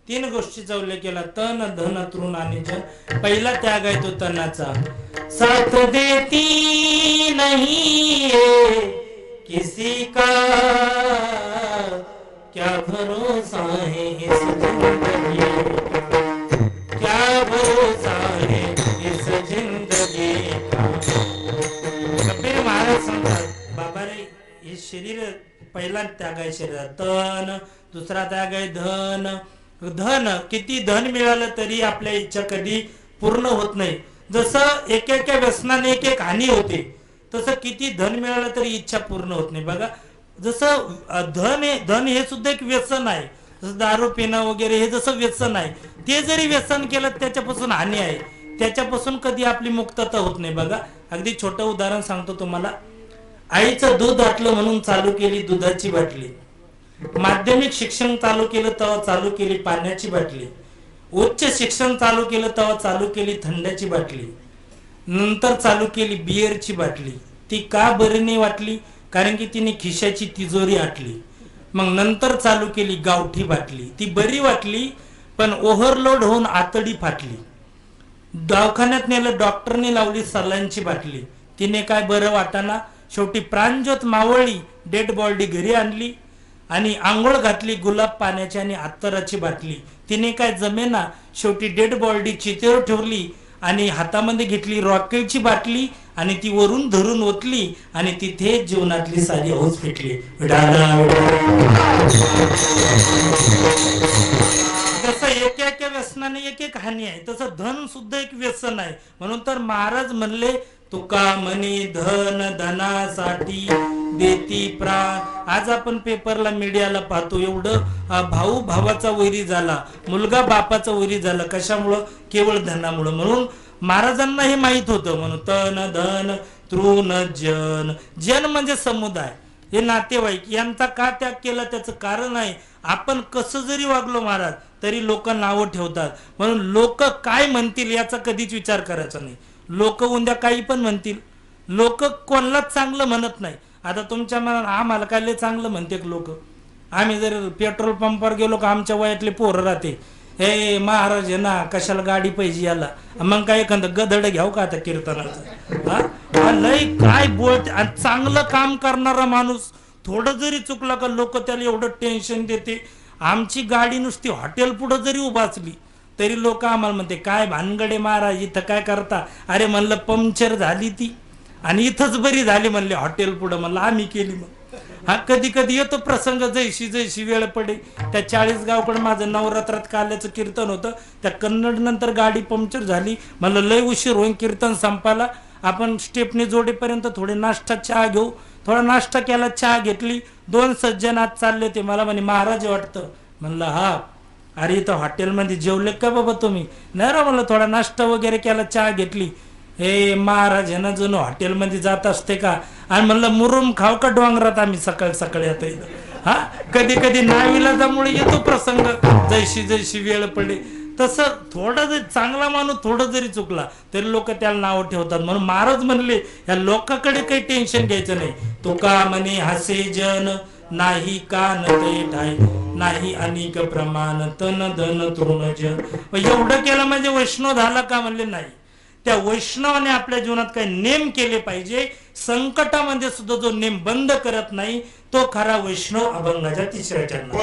तीन गोष्टीचा उल्लेख केला. तन धन तृण आणि जन. पहिला त्याग आहे तो तनाचा. साथ देती नहीं किसी का क्या भरोसा है इस जिंदगी, क्या भरोसा है इस जिंदगी का. कबीर महाराज सांगतात बाबा रे हे शरीर पहिला त्याग आहे शरीरात तन, दुसरा त्याग आहे धन. धन किती धन मिळालं तरी आपल्या इच्छा कधी पूर्ण होत नाही. जसं एकेका व्यसनाने एक एक हानी होते तसं किती धन मिळालं तरी इच्छा पूर्ण होत नाही. बघा जसं धन हे सुद्धा एक व्यसन आहे. जसं दारू पिणं वगैरे हे जसं व्यसन आहे, ते जरी व्यसन केलं त्याच्यापासून हानी आहे, त्याच्यापासून कधी आपली मुक्तता होत नाही. बघा अगदी छोटं उदाहरण सांगतो तुम्हाला. आईचं दूध आटलं म्हणून चालू केली दुधाची बाटली. माध्यमिक शिक्षण चालू केलं तेव्हा चालू केली पाण्याची बाटली. उच्च शिक्षण चालू केलं तेव्हा चालू केली थंड्याची बाटली. नंतर चालू केली बिअरची बाटली. ती का बरी नाही वाटली? कारण की तिने खिशाची तिजोरी आटली. मग नंतर चालू केली गावठी बाटली. ती बरी वाटली पण ओव्हरलोड होऊन आतडी फाटली. दवाखान्यात नेलं, डॉक्टरने लावली सलाईनची बाटली. तिने काय बरं वाटाना. शेवटी प्राणज्योत मावळली, डेड बॉडी घरी आणली आणि आंघोळ घातली गुलाब पाण्याची आणि अत्तराची बाटली. तिने काय जमेना. शेवटी डेड बॉडी चितेवर ठेवली आणि हातामध्ये घेतली रॉकेलची बाटली आणि ती वरून धरून ओतली आणि तिथे जीवनातली सारी हौस पेटली. विडाला विडाला. जसं एका व्यसनाने एक हानी आहे, तसं धन सुद्धा एक व्यसन आहे. म्हणून तर महाराज म्हणले, तुका म्हणे धन धनासाठी देती प्राण. आज आपण पेपरला मीडियाला पाहतो, एवढं भाऊ भावाचा वैरी झाला, मुलगा बापाचा वैरी झाला. कशामुळं? केवळ धनामुळं. म्हणून महाराजांना हे माहित होतं. म्हणून तन धन तृण जन. जन म्हणजे समुदाय, हे नातेवाईक यांचा का त्याग केला त्याचं कारण आहे. आपण कसं जरी वागलो महाराज तरी लोक नावं ठेवतात. म्हणून लोक काय म्हणतील याचा कधीच विचार करायचा नाही. लोक उद्या काही पण म्हणतील, लोक कोणालाच चांगलं म्हणत नाही. आता तुमच्या मनात आम्हाला काय लय चांगलं म्हणते लोक. आम्ही जर पेट्रोल पंपावर गेलो का आमच्या वयातले पोरं राहते, हे महाराज आहे ना, कशाला गाडी पाहिजे याला. मग काय एखादं गधड घ्याव का आता कीर्तनाचं? हा लय काय बोलते. आणि चांगलं काम करणारा माणूस थोडं जरी चुकला का लोक त्याला एवढं टेन्शन देते. आमची गाडी नुसती हॉटेल पुढं जरी उभा असली तरी लोक आम्हाला म्हणते, काय भानगडे महाराज इथं काय करता? अरे म्हणलं पंक्चर झाली ती आणि इथंच बरी झाली म्हणले हॉटेल पुढं. म्हणलं आम्ही केली. मग हा कधी कधी येतो प्रसंग, जैशी वेळ पडे. त्या 40 गावकडे माझं नवरात्रात काल्याचं कीर्तन होतं, त्या कन्नड नंतर गाडी पंक्चर झाली. म्हणलं लय उशीर होईन कीर्तन संपायला, आपण स्टेपनी जोडेपर्यंत थोडे नाश्ता चहा घेऊ. थोडा नाश्ता केला, चहा घेतली. 2 सज्जन आज चालले ते मला म्हणे, महाराज वाटतं. म्हणलं हा. अरे इथं हॉटेलमध्ये जेवले का बाबा तुम्ही? नाही रा म्हणलं, थोडा नाश्ता वगैरे केला, चहा घेतली. हे महाराज ह्यानं जण हॉटेलमध्ये जात असते का? आणि म्हणलं मुरुम खाव का डोंगरात आम्ही सकाळी सकाळी आता इथं. हा कधी कधी नाविलाजामुळे येतो प्रसंग, जैशी वेळ पडे. तसं थोडं जरी चांगला माणूस थोडं जरी चुकला तरी लोक त्याला नाव ठेवतात. म्हणून महाराज म्हणले, या लोकांकडे काही टेन्शन घ्यायचं नाही. तुका म्हणे हसे जन नाही कान ते ठाय, नाही अनेक प्रमाण तन धन तृण जन. एवढं केलं म्हणजे वैष्णव झाला का? म्हणले नाही. त्या वैष्णवाने आपल्या जीवनात काही नेम केले पाहिजे. संकटामध्ये सुद्धा जो नेम बंद करत नाही तो खरा वैष्णव अभंगाच्या 3ऱ्या चरणात.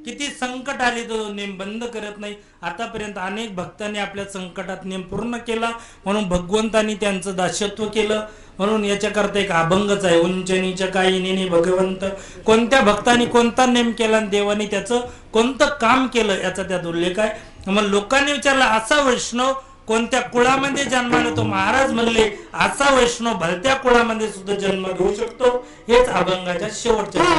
किती संकट आले तो नेम बंद करत नाही. आतापर्यंत अनेक भक्तांनी आपल्या संकटात नेम पूर्ण केला, म्हणून भगवंतांनी त्यांचं दास्यत्व केलं. म्हणून याच्याकरता एक अभंगच आहे, उंचनीच्या काही नेने भगवंत. कोणत्या भक्तांनी कोणता नेम केला आणि देवानी त्याचं कोणतं काम केलं याचा त्यात उल्लेख आहे. मग लोकांनी विचारला, असा वैष्णव कोणत्या कुळामध्ये जन्माला? तो महाराज म्हणले, असा वैष्णव भलत्या कुळामध्ये सुद्धा जन्म घेऊ शकतो. हेच अभंगाच्या शेवटच्या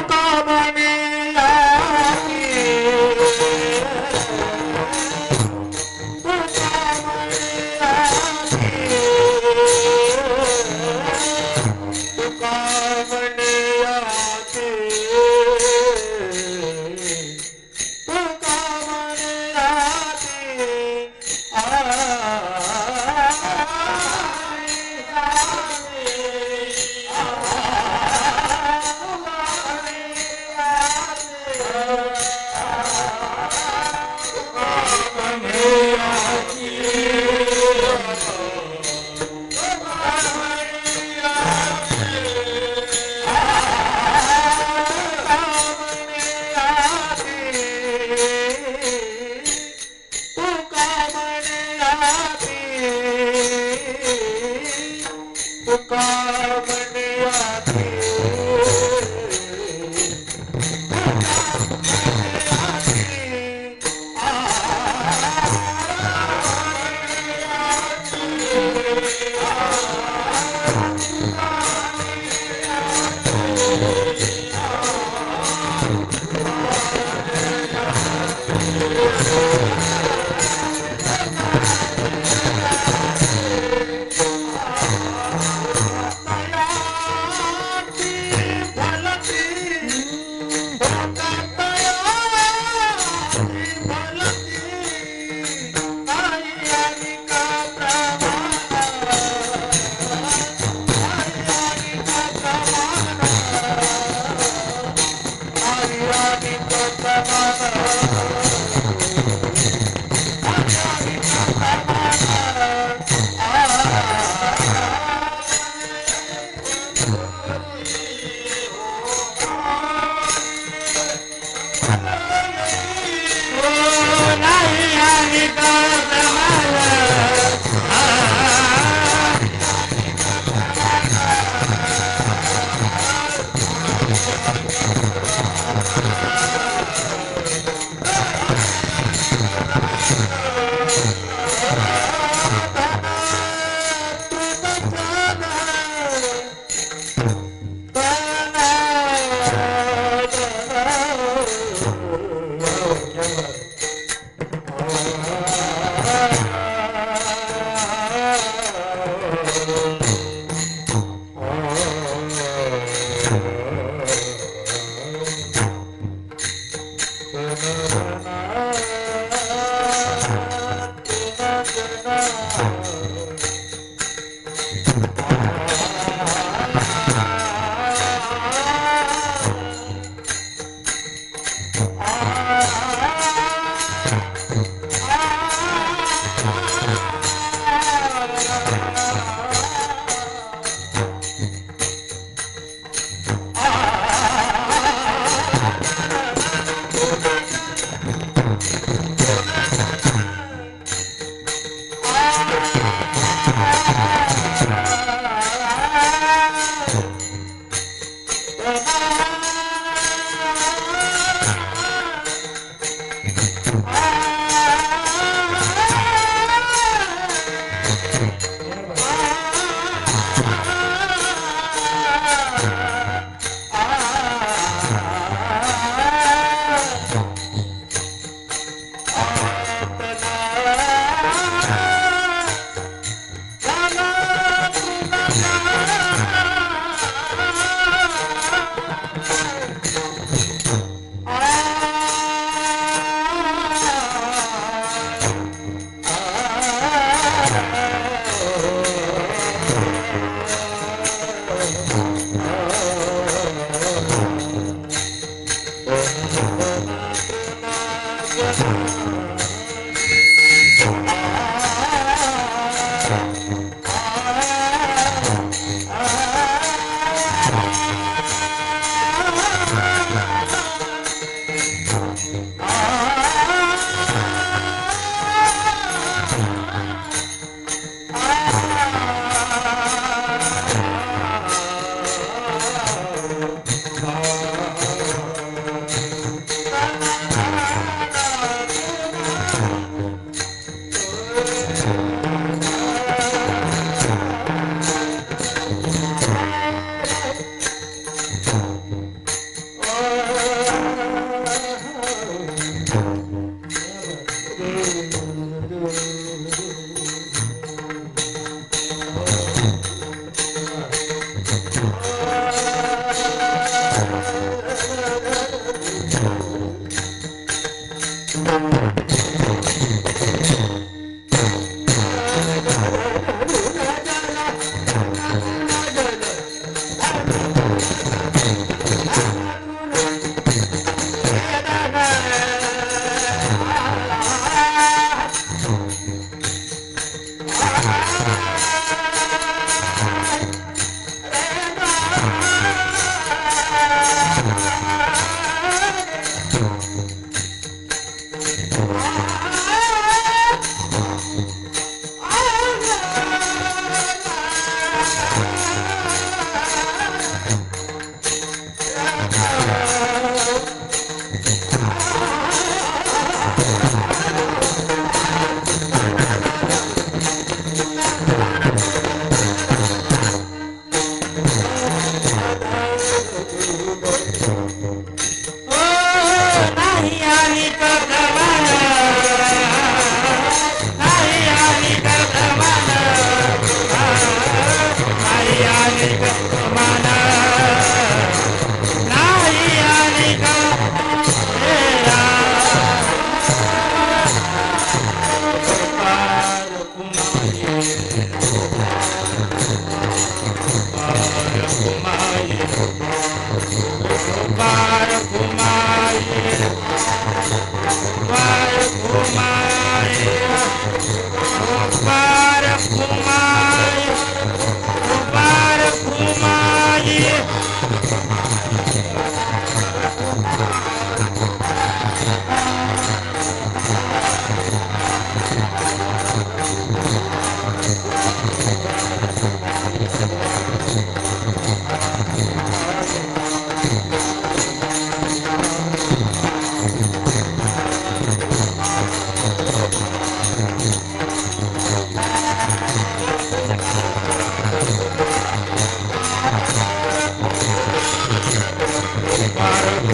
श्री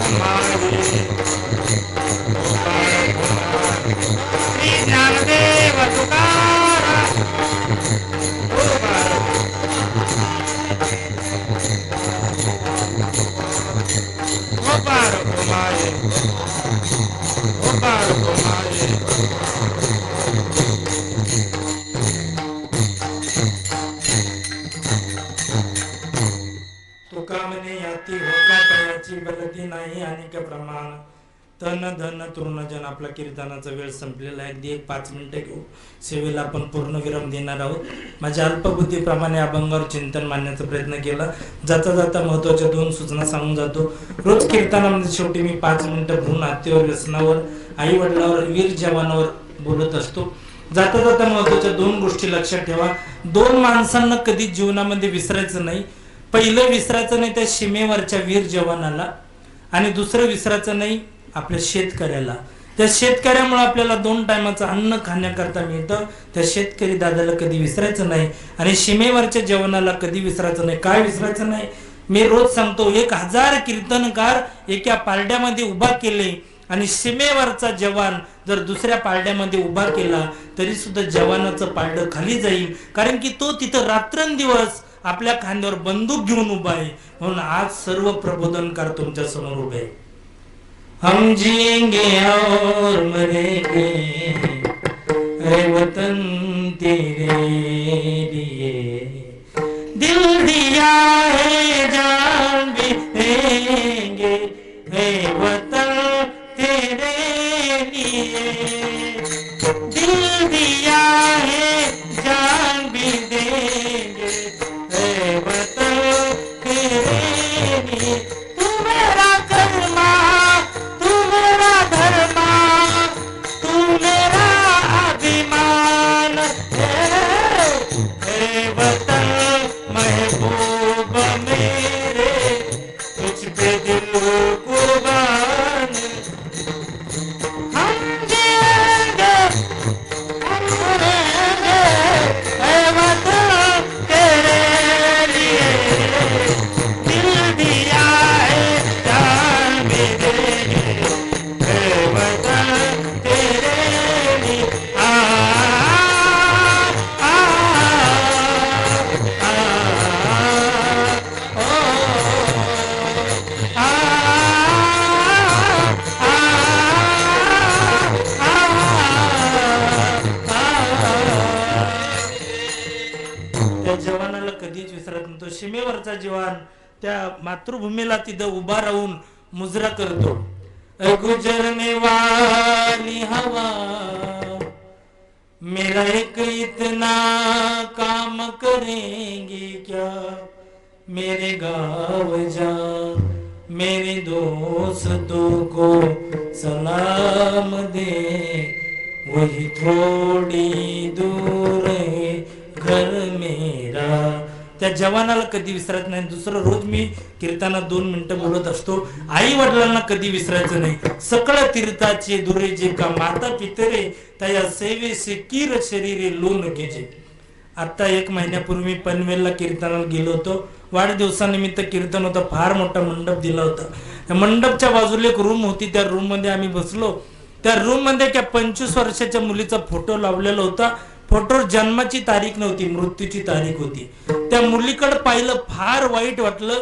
ज्ञानदेव तुकाराम गोपाळ कुमारे गोपाळ कुमारे तुका म्हणे याती होका तयाची बलती नाही अनेक प्रमाण तन धन तृणजन. आपला कीर्तनाचा वेळ संपलेला आहे. अगदी 5 मिनिटं घेऊ. सेवेला आपण पूर्ण विराम देणार आहोत. माझ्या अल्पबुद्धीप्रमाणे अभंगावर चिंतन मांडण्याचा प्रयत्न केला. जाता जाता महत्वाच्या 2 सूचना सांगून जातो. रोज कीर्तनामध्ये शेवटी मी 5 मिनिटं भ्रूण हत्येवर, व्यसनावर, आई वडिलावर, वीर जवानावर बोलत असतो. जाता जाता महत्वाच्या 2 गोष्टी लक्षात ठेवा. 2 माणसांना कधी जीवनामध्ये विसरायचं नाही. पहिलं विसरायचं नाही त्या सीमेवरच्या वीर जवानाला, आणि दुसरं विसरायचं नाही आपल्या शेतकऱ्याला. त्या शेतकऱ्यामुळे आपल्याला 2 टायमाचं अन्न खाण्याकरता मिळतं. त्या शेतकरी दादाला कधी विसरायचं नाही, आणि सीमेवरच्या जवानाला कधी विसरायचं नाही. काय विसरायचं नाही? मी रोज सांगतो, 1000 कीर्तनकार एका पारड्यामध्ये उभा केले, आणि सीमेवरचा जवान जर दुसऱ्या पारड्यामध्ये उभा केला तरी सुद्धा जवानाचं पारडं खाली जाईल, कारण की तो तिथं रात्रंदिवस आपल्या खांद्यावर बंदूक घेऊन उभा आहे. म्हणून आज सर्व प्रबोधनकार तुमच्या समोर उभे आहे. हम जिएंगे और मरेंगे ऐ वतन तेरे लिए, दिल दिया है जान भी देंगे ऐ वतन तेरे लिए, दिल दिया है जान भी देंगे ऐ वतन तेरे लिए. तू मेरा कर्मा, तू मेरा धर्मा, तू मेरा अभिमान है वतन महबूब मेरे, तुझ पे दिल कुर्बान. हम जिएंगे, हम मरेंगे ऐ वतन तेरे लिए, दिल दिया है जान भी देंगे ऐ वतन तेरे लिए. आ आ आ ओ आ त्या जवानाला कधीच विसरत नव्हतो. सीमेवरचा जवान त्या मातृभूमीला तिथं उभा राहून मुजरा करतो. गुजरने वाली हवा मेरा एक इतना काम करेंगे क्या, मेरे गाँव जा मेरे दोस्तों को सलाम दे, वही थोड़ी दूर है घर मेरा. त्या जवानाला कधी विसरत नाही. दुसरं रोज मी कीर्तनात 2 मिनिटं बोलत असतो. आई वडिलांना कधी विसरायचं नाही. सकळ तीर्थाचे दुरे जे का माता पितरे, त्या सेवेसे कीर शरीरे लोन घेजे. आता 1 महिन्यापूर्वी पनवेलला कीर्तनाला गेलो होतो. वाढदिवसानिमित्त कीर्तन होतं. फार मोठा मंडप दिला होता. त्या मंडपच्या बाजूला एक रूम होती. त्या रूम मध्ये आम्ही बसलो. त्या रूम मध्ये एका 25 वर्षाच्या मुलीचा फोटो लावलेला होता. फोटोवर जन्माची तारीख नव्हती, मृत्यूची तारीख होती. त्या मुलीकडे पाहिलं, फार वाईट वाटलं.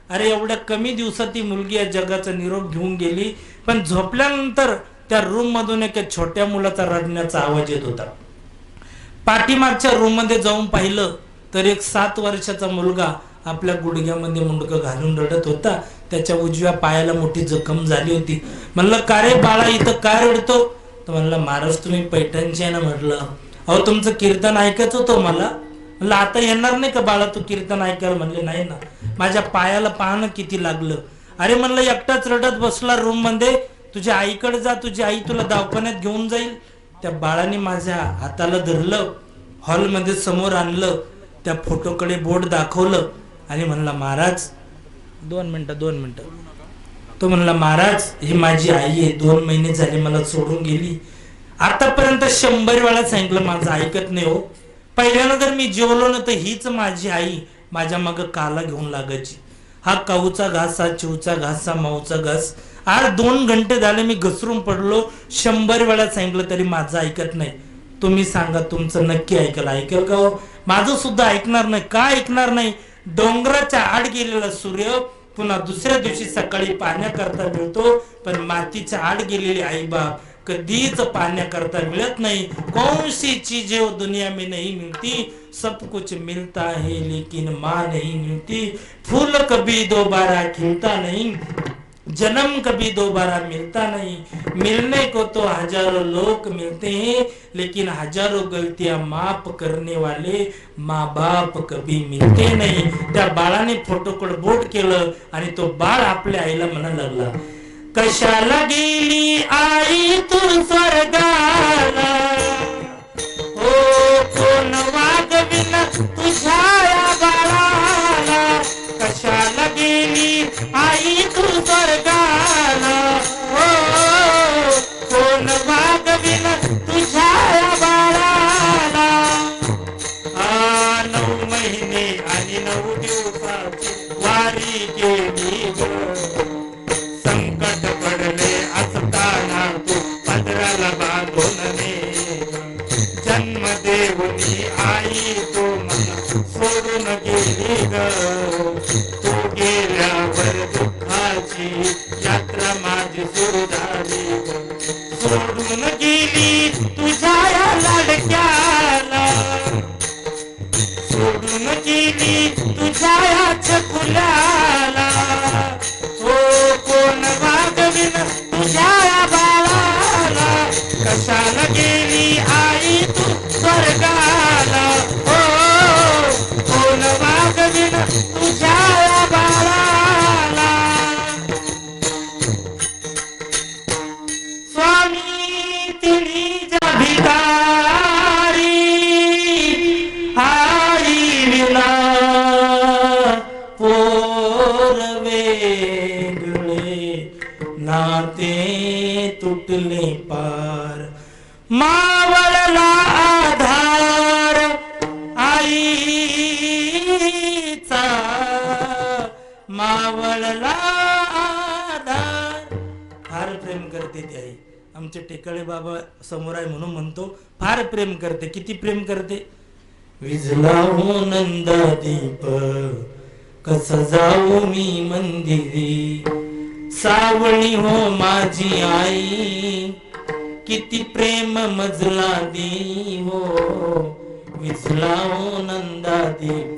अरे एवढ्या कमी दिवसात ती मुलगी या जगाचा निरोप घेऊन गेली. पण झोपल्यानंतर त्या रूम मधून एका छोट्या मुलाचा रडण्याचा आवाज येत होता. पाठीमागच्या रूम मध्ये जाऊन पाहिलं तर एक 7 वर्षाचा मुलगा आपल्या गुडघ्यामध्ये मुंडकं घालून रडत होता. त्याच्या उजव्या पायाला मोठी जखम झाली होती. म्हणलं का रे बाळा, इथं काय रडतो? तर म्हणलं महाराज तुम्ही पैठणचे आहे ना. म्हटलं अहो तुमचं कीर्तन ऐकायचं होतं मला. म्हणलं आता येणार नाही का बाळा तू कीर्तन ऐकायला? म्हणले नाही ना, माझ्या पायाला पाहणं किती लागलं. अरे म्हणलं एकटाच रडत बसला रूम मध्ये, तुझ्या आईकडे जा, तुझी आई तुला दवाखान्यात घेऊन जाईल. त्या बाळाने माझ्या हाताला धरलं, हॉलमध्ये समोर आणलं, त्या फोटोकडे बोट दाखवलं आणि म्हणला महाराज 2 मिनिटं. तो म्हणला महाराज ही माझी आई आहे, 2 महिने झाले मला सोडून गेली. आतापर्यंत 100 वेळा सांगितलं माझं ऐकत नाही हो. पहिल्यानं जर मी जेवलो ना तर हीच माझी आई माझ्या मागं काला घेऊन लागायची. हा काऊचा घास, हा चिवचा घास, हा माऊचा घास. आज 2 घंटे झाले मी घसरून पडलो. 100 वेळा सांगितलं तरी माझं ऐकत नाही. तुम्ही सांगा तुमचं नक्की ऐकेल का हो? माझं सुद्धा ऐकणार नाही. का ऐकणार नाही? डोंगराच्या आड गेलेला सूर्य पुन्हा दुसऱ्या दिवशी सकाळी पाण्याकरता मिळतो, पण मातीच्या आड गेलेले आई बाप कधीच पाण्याकरता मिळत नाही. कौन सी चीजें वो दुनिया में नहीं मिलती, सब कुछ मिलता है लेकिन माँ नहीं मिलती. फूल कभी दोबारा खिलता नहीं, जन्म कभी दोबारा मिलता नहीं. मिलने को तो हजारों लोग मिलते हैं, लेकिन हजारों गलतियां माफ करने वाले माँ बाप कभी मिलते नहीं. त्या बाळाने फोटोकडे बोट केलं आणि तो बाळ आपल्या आईला म्हणायला लागला, कशाला गेली आई तू स्वर्गाला, हो कोण वागविन तुझ्या या बाळाला. कशाला गेली आई तू स्वर्गाला, हो कोण वागविन तुझ्या या बाळाला. 9 महिने आणि 9 दिवसाची वारी गेली ग. संकट पडले असताना तू पदराला बांधून ने. जन्म देऊनी आई तू मला सोडून गेली ग. तू गेल्यावर दुःखाची यात्रा माझी सुरू झाली ग. सोडून गेली तुझ्या या लाडक्याला, सोडून गेली तुझ्या या छकुल्याला. हो कोण वागविन तुझ्या या बाळाला. कशाला गेली आई तू स्वर्गाला, हो कोण वागविन तुझ्या या बाळाला. स्वामी तिळीच्या भिकारी आई विना पोर वेगळे, नाते तुटले पार. मावळला आधार आईचा, मावळला आधार. फार प्रेम करते ती आई. आमचे टेकाळे बाबा समोर आहे म्हणून म्हणतो फार प्रेम करते. किती प्रेम करते? विझला हो नंदा दीप, कसा जाऊ मी मंदिरी. सावळी हो माझी आई, किती प्रेम मजला दी हो. विझला हो नंदा दीप,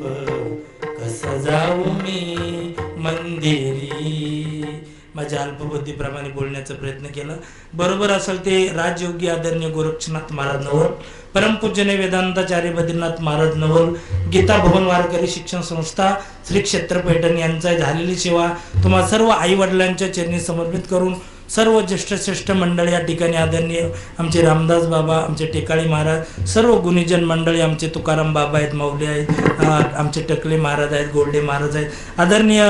कसा जाऊ मी मंदिरी. माझ्या अल्पबुद्धीप्रमाणे बोलण्याचा प्रयत्न केला. बरोबर असेल ते राजयोगी आदरणीय गोरक्षनाथ महाराज नवल, परमपूज्यने वेदांताचार्य बद्रीनाथ महाराज नवल, गीता भवन वारकरी शिक्षण संस्था, श्री क्षेत्र पैठण यांचा झालेली सेवा तुम्हा सर्व आई वडिलांच्या चरणी समर्पित करून सर्व ज्येष्ठ श्रेष्ठ मंडळी या ठिकाणी आदरणीय आमचे रामदास बाबा, आमचे टेकाळे महाराज, सर्व गुणीजन मंडळी, आमचे तुकाराम बाबा आहेत, माऊली आहेत, आमचे टकले महाराज आहेत, गोल्डे महाराज आहेत, आदरणीय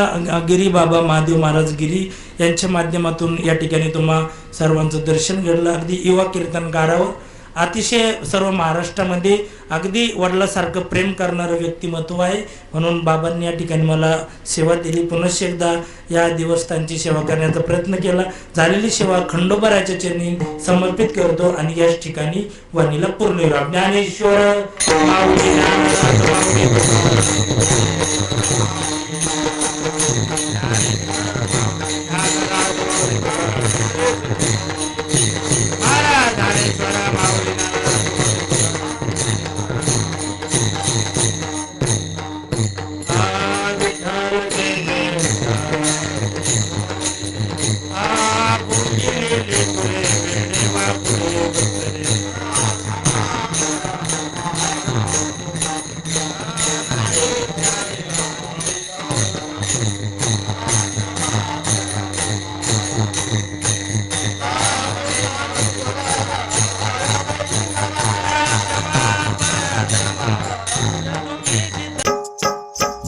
गिरी बाबा महादेव महाराज गिरी यांच्या माध्यमातून या ठिकाणी तुम्हा सर्वांचं दर्शन घडलं. अगदी युवा कीर्तनकारावर अतिशय सर्व महाराष्ट्रामध्ये अगदी वडिलासारखं प्रेम करणारं व्यक्तिमत्व आहे. म्हणून बाबांनी या ठिकाणी मला सेवा दिली. पुनश्च एकदा या दिवसांची सेवा करण्याचा प्रयत्न केला. झालेली सेवा खंडोबाराच्या चरणी समर्पित करतो आणि याच ठिकाणी वाणीला पूर्ण राम ज्ञानेश्वर माऊली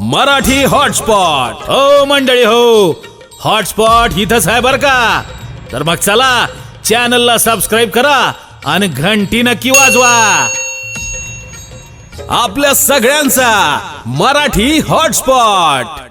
मराठी हॉटस्पॉट. हो मंडळी हो, हॉटस्पॉट इथंच आहे बर का. तर मग चला चॅनलला सबस्क्राईब करा आणि घंटी नक्की वाजवा. आपल्या सगळ्यांचा मराठी हॉटस्पॉट.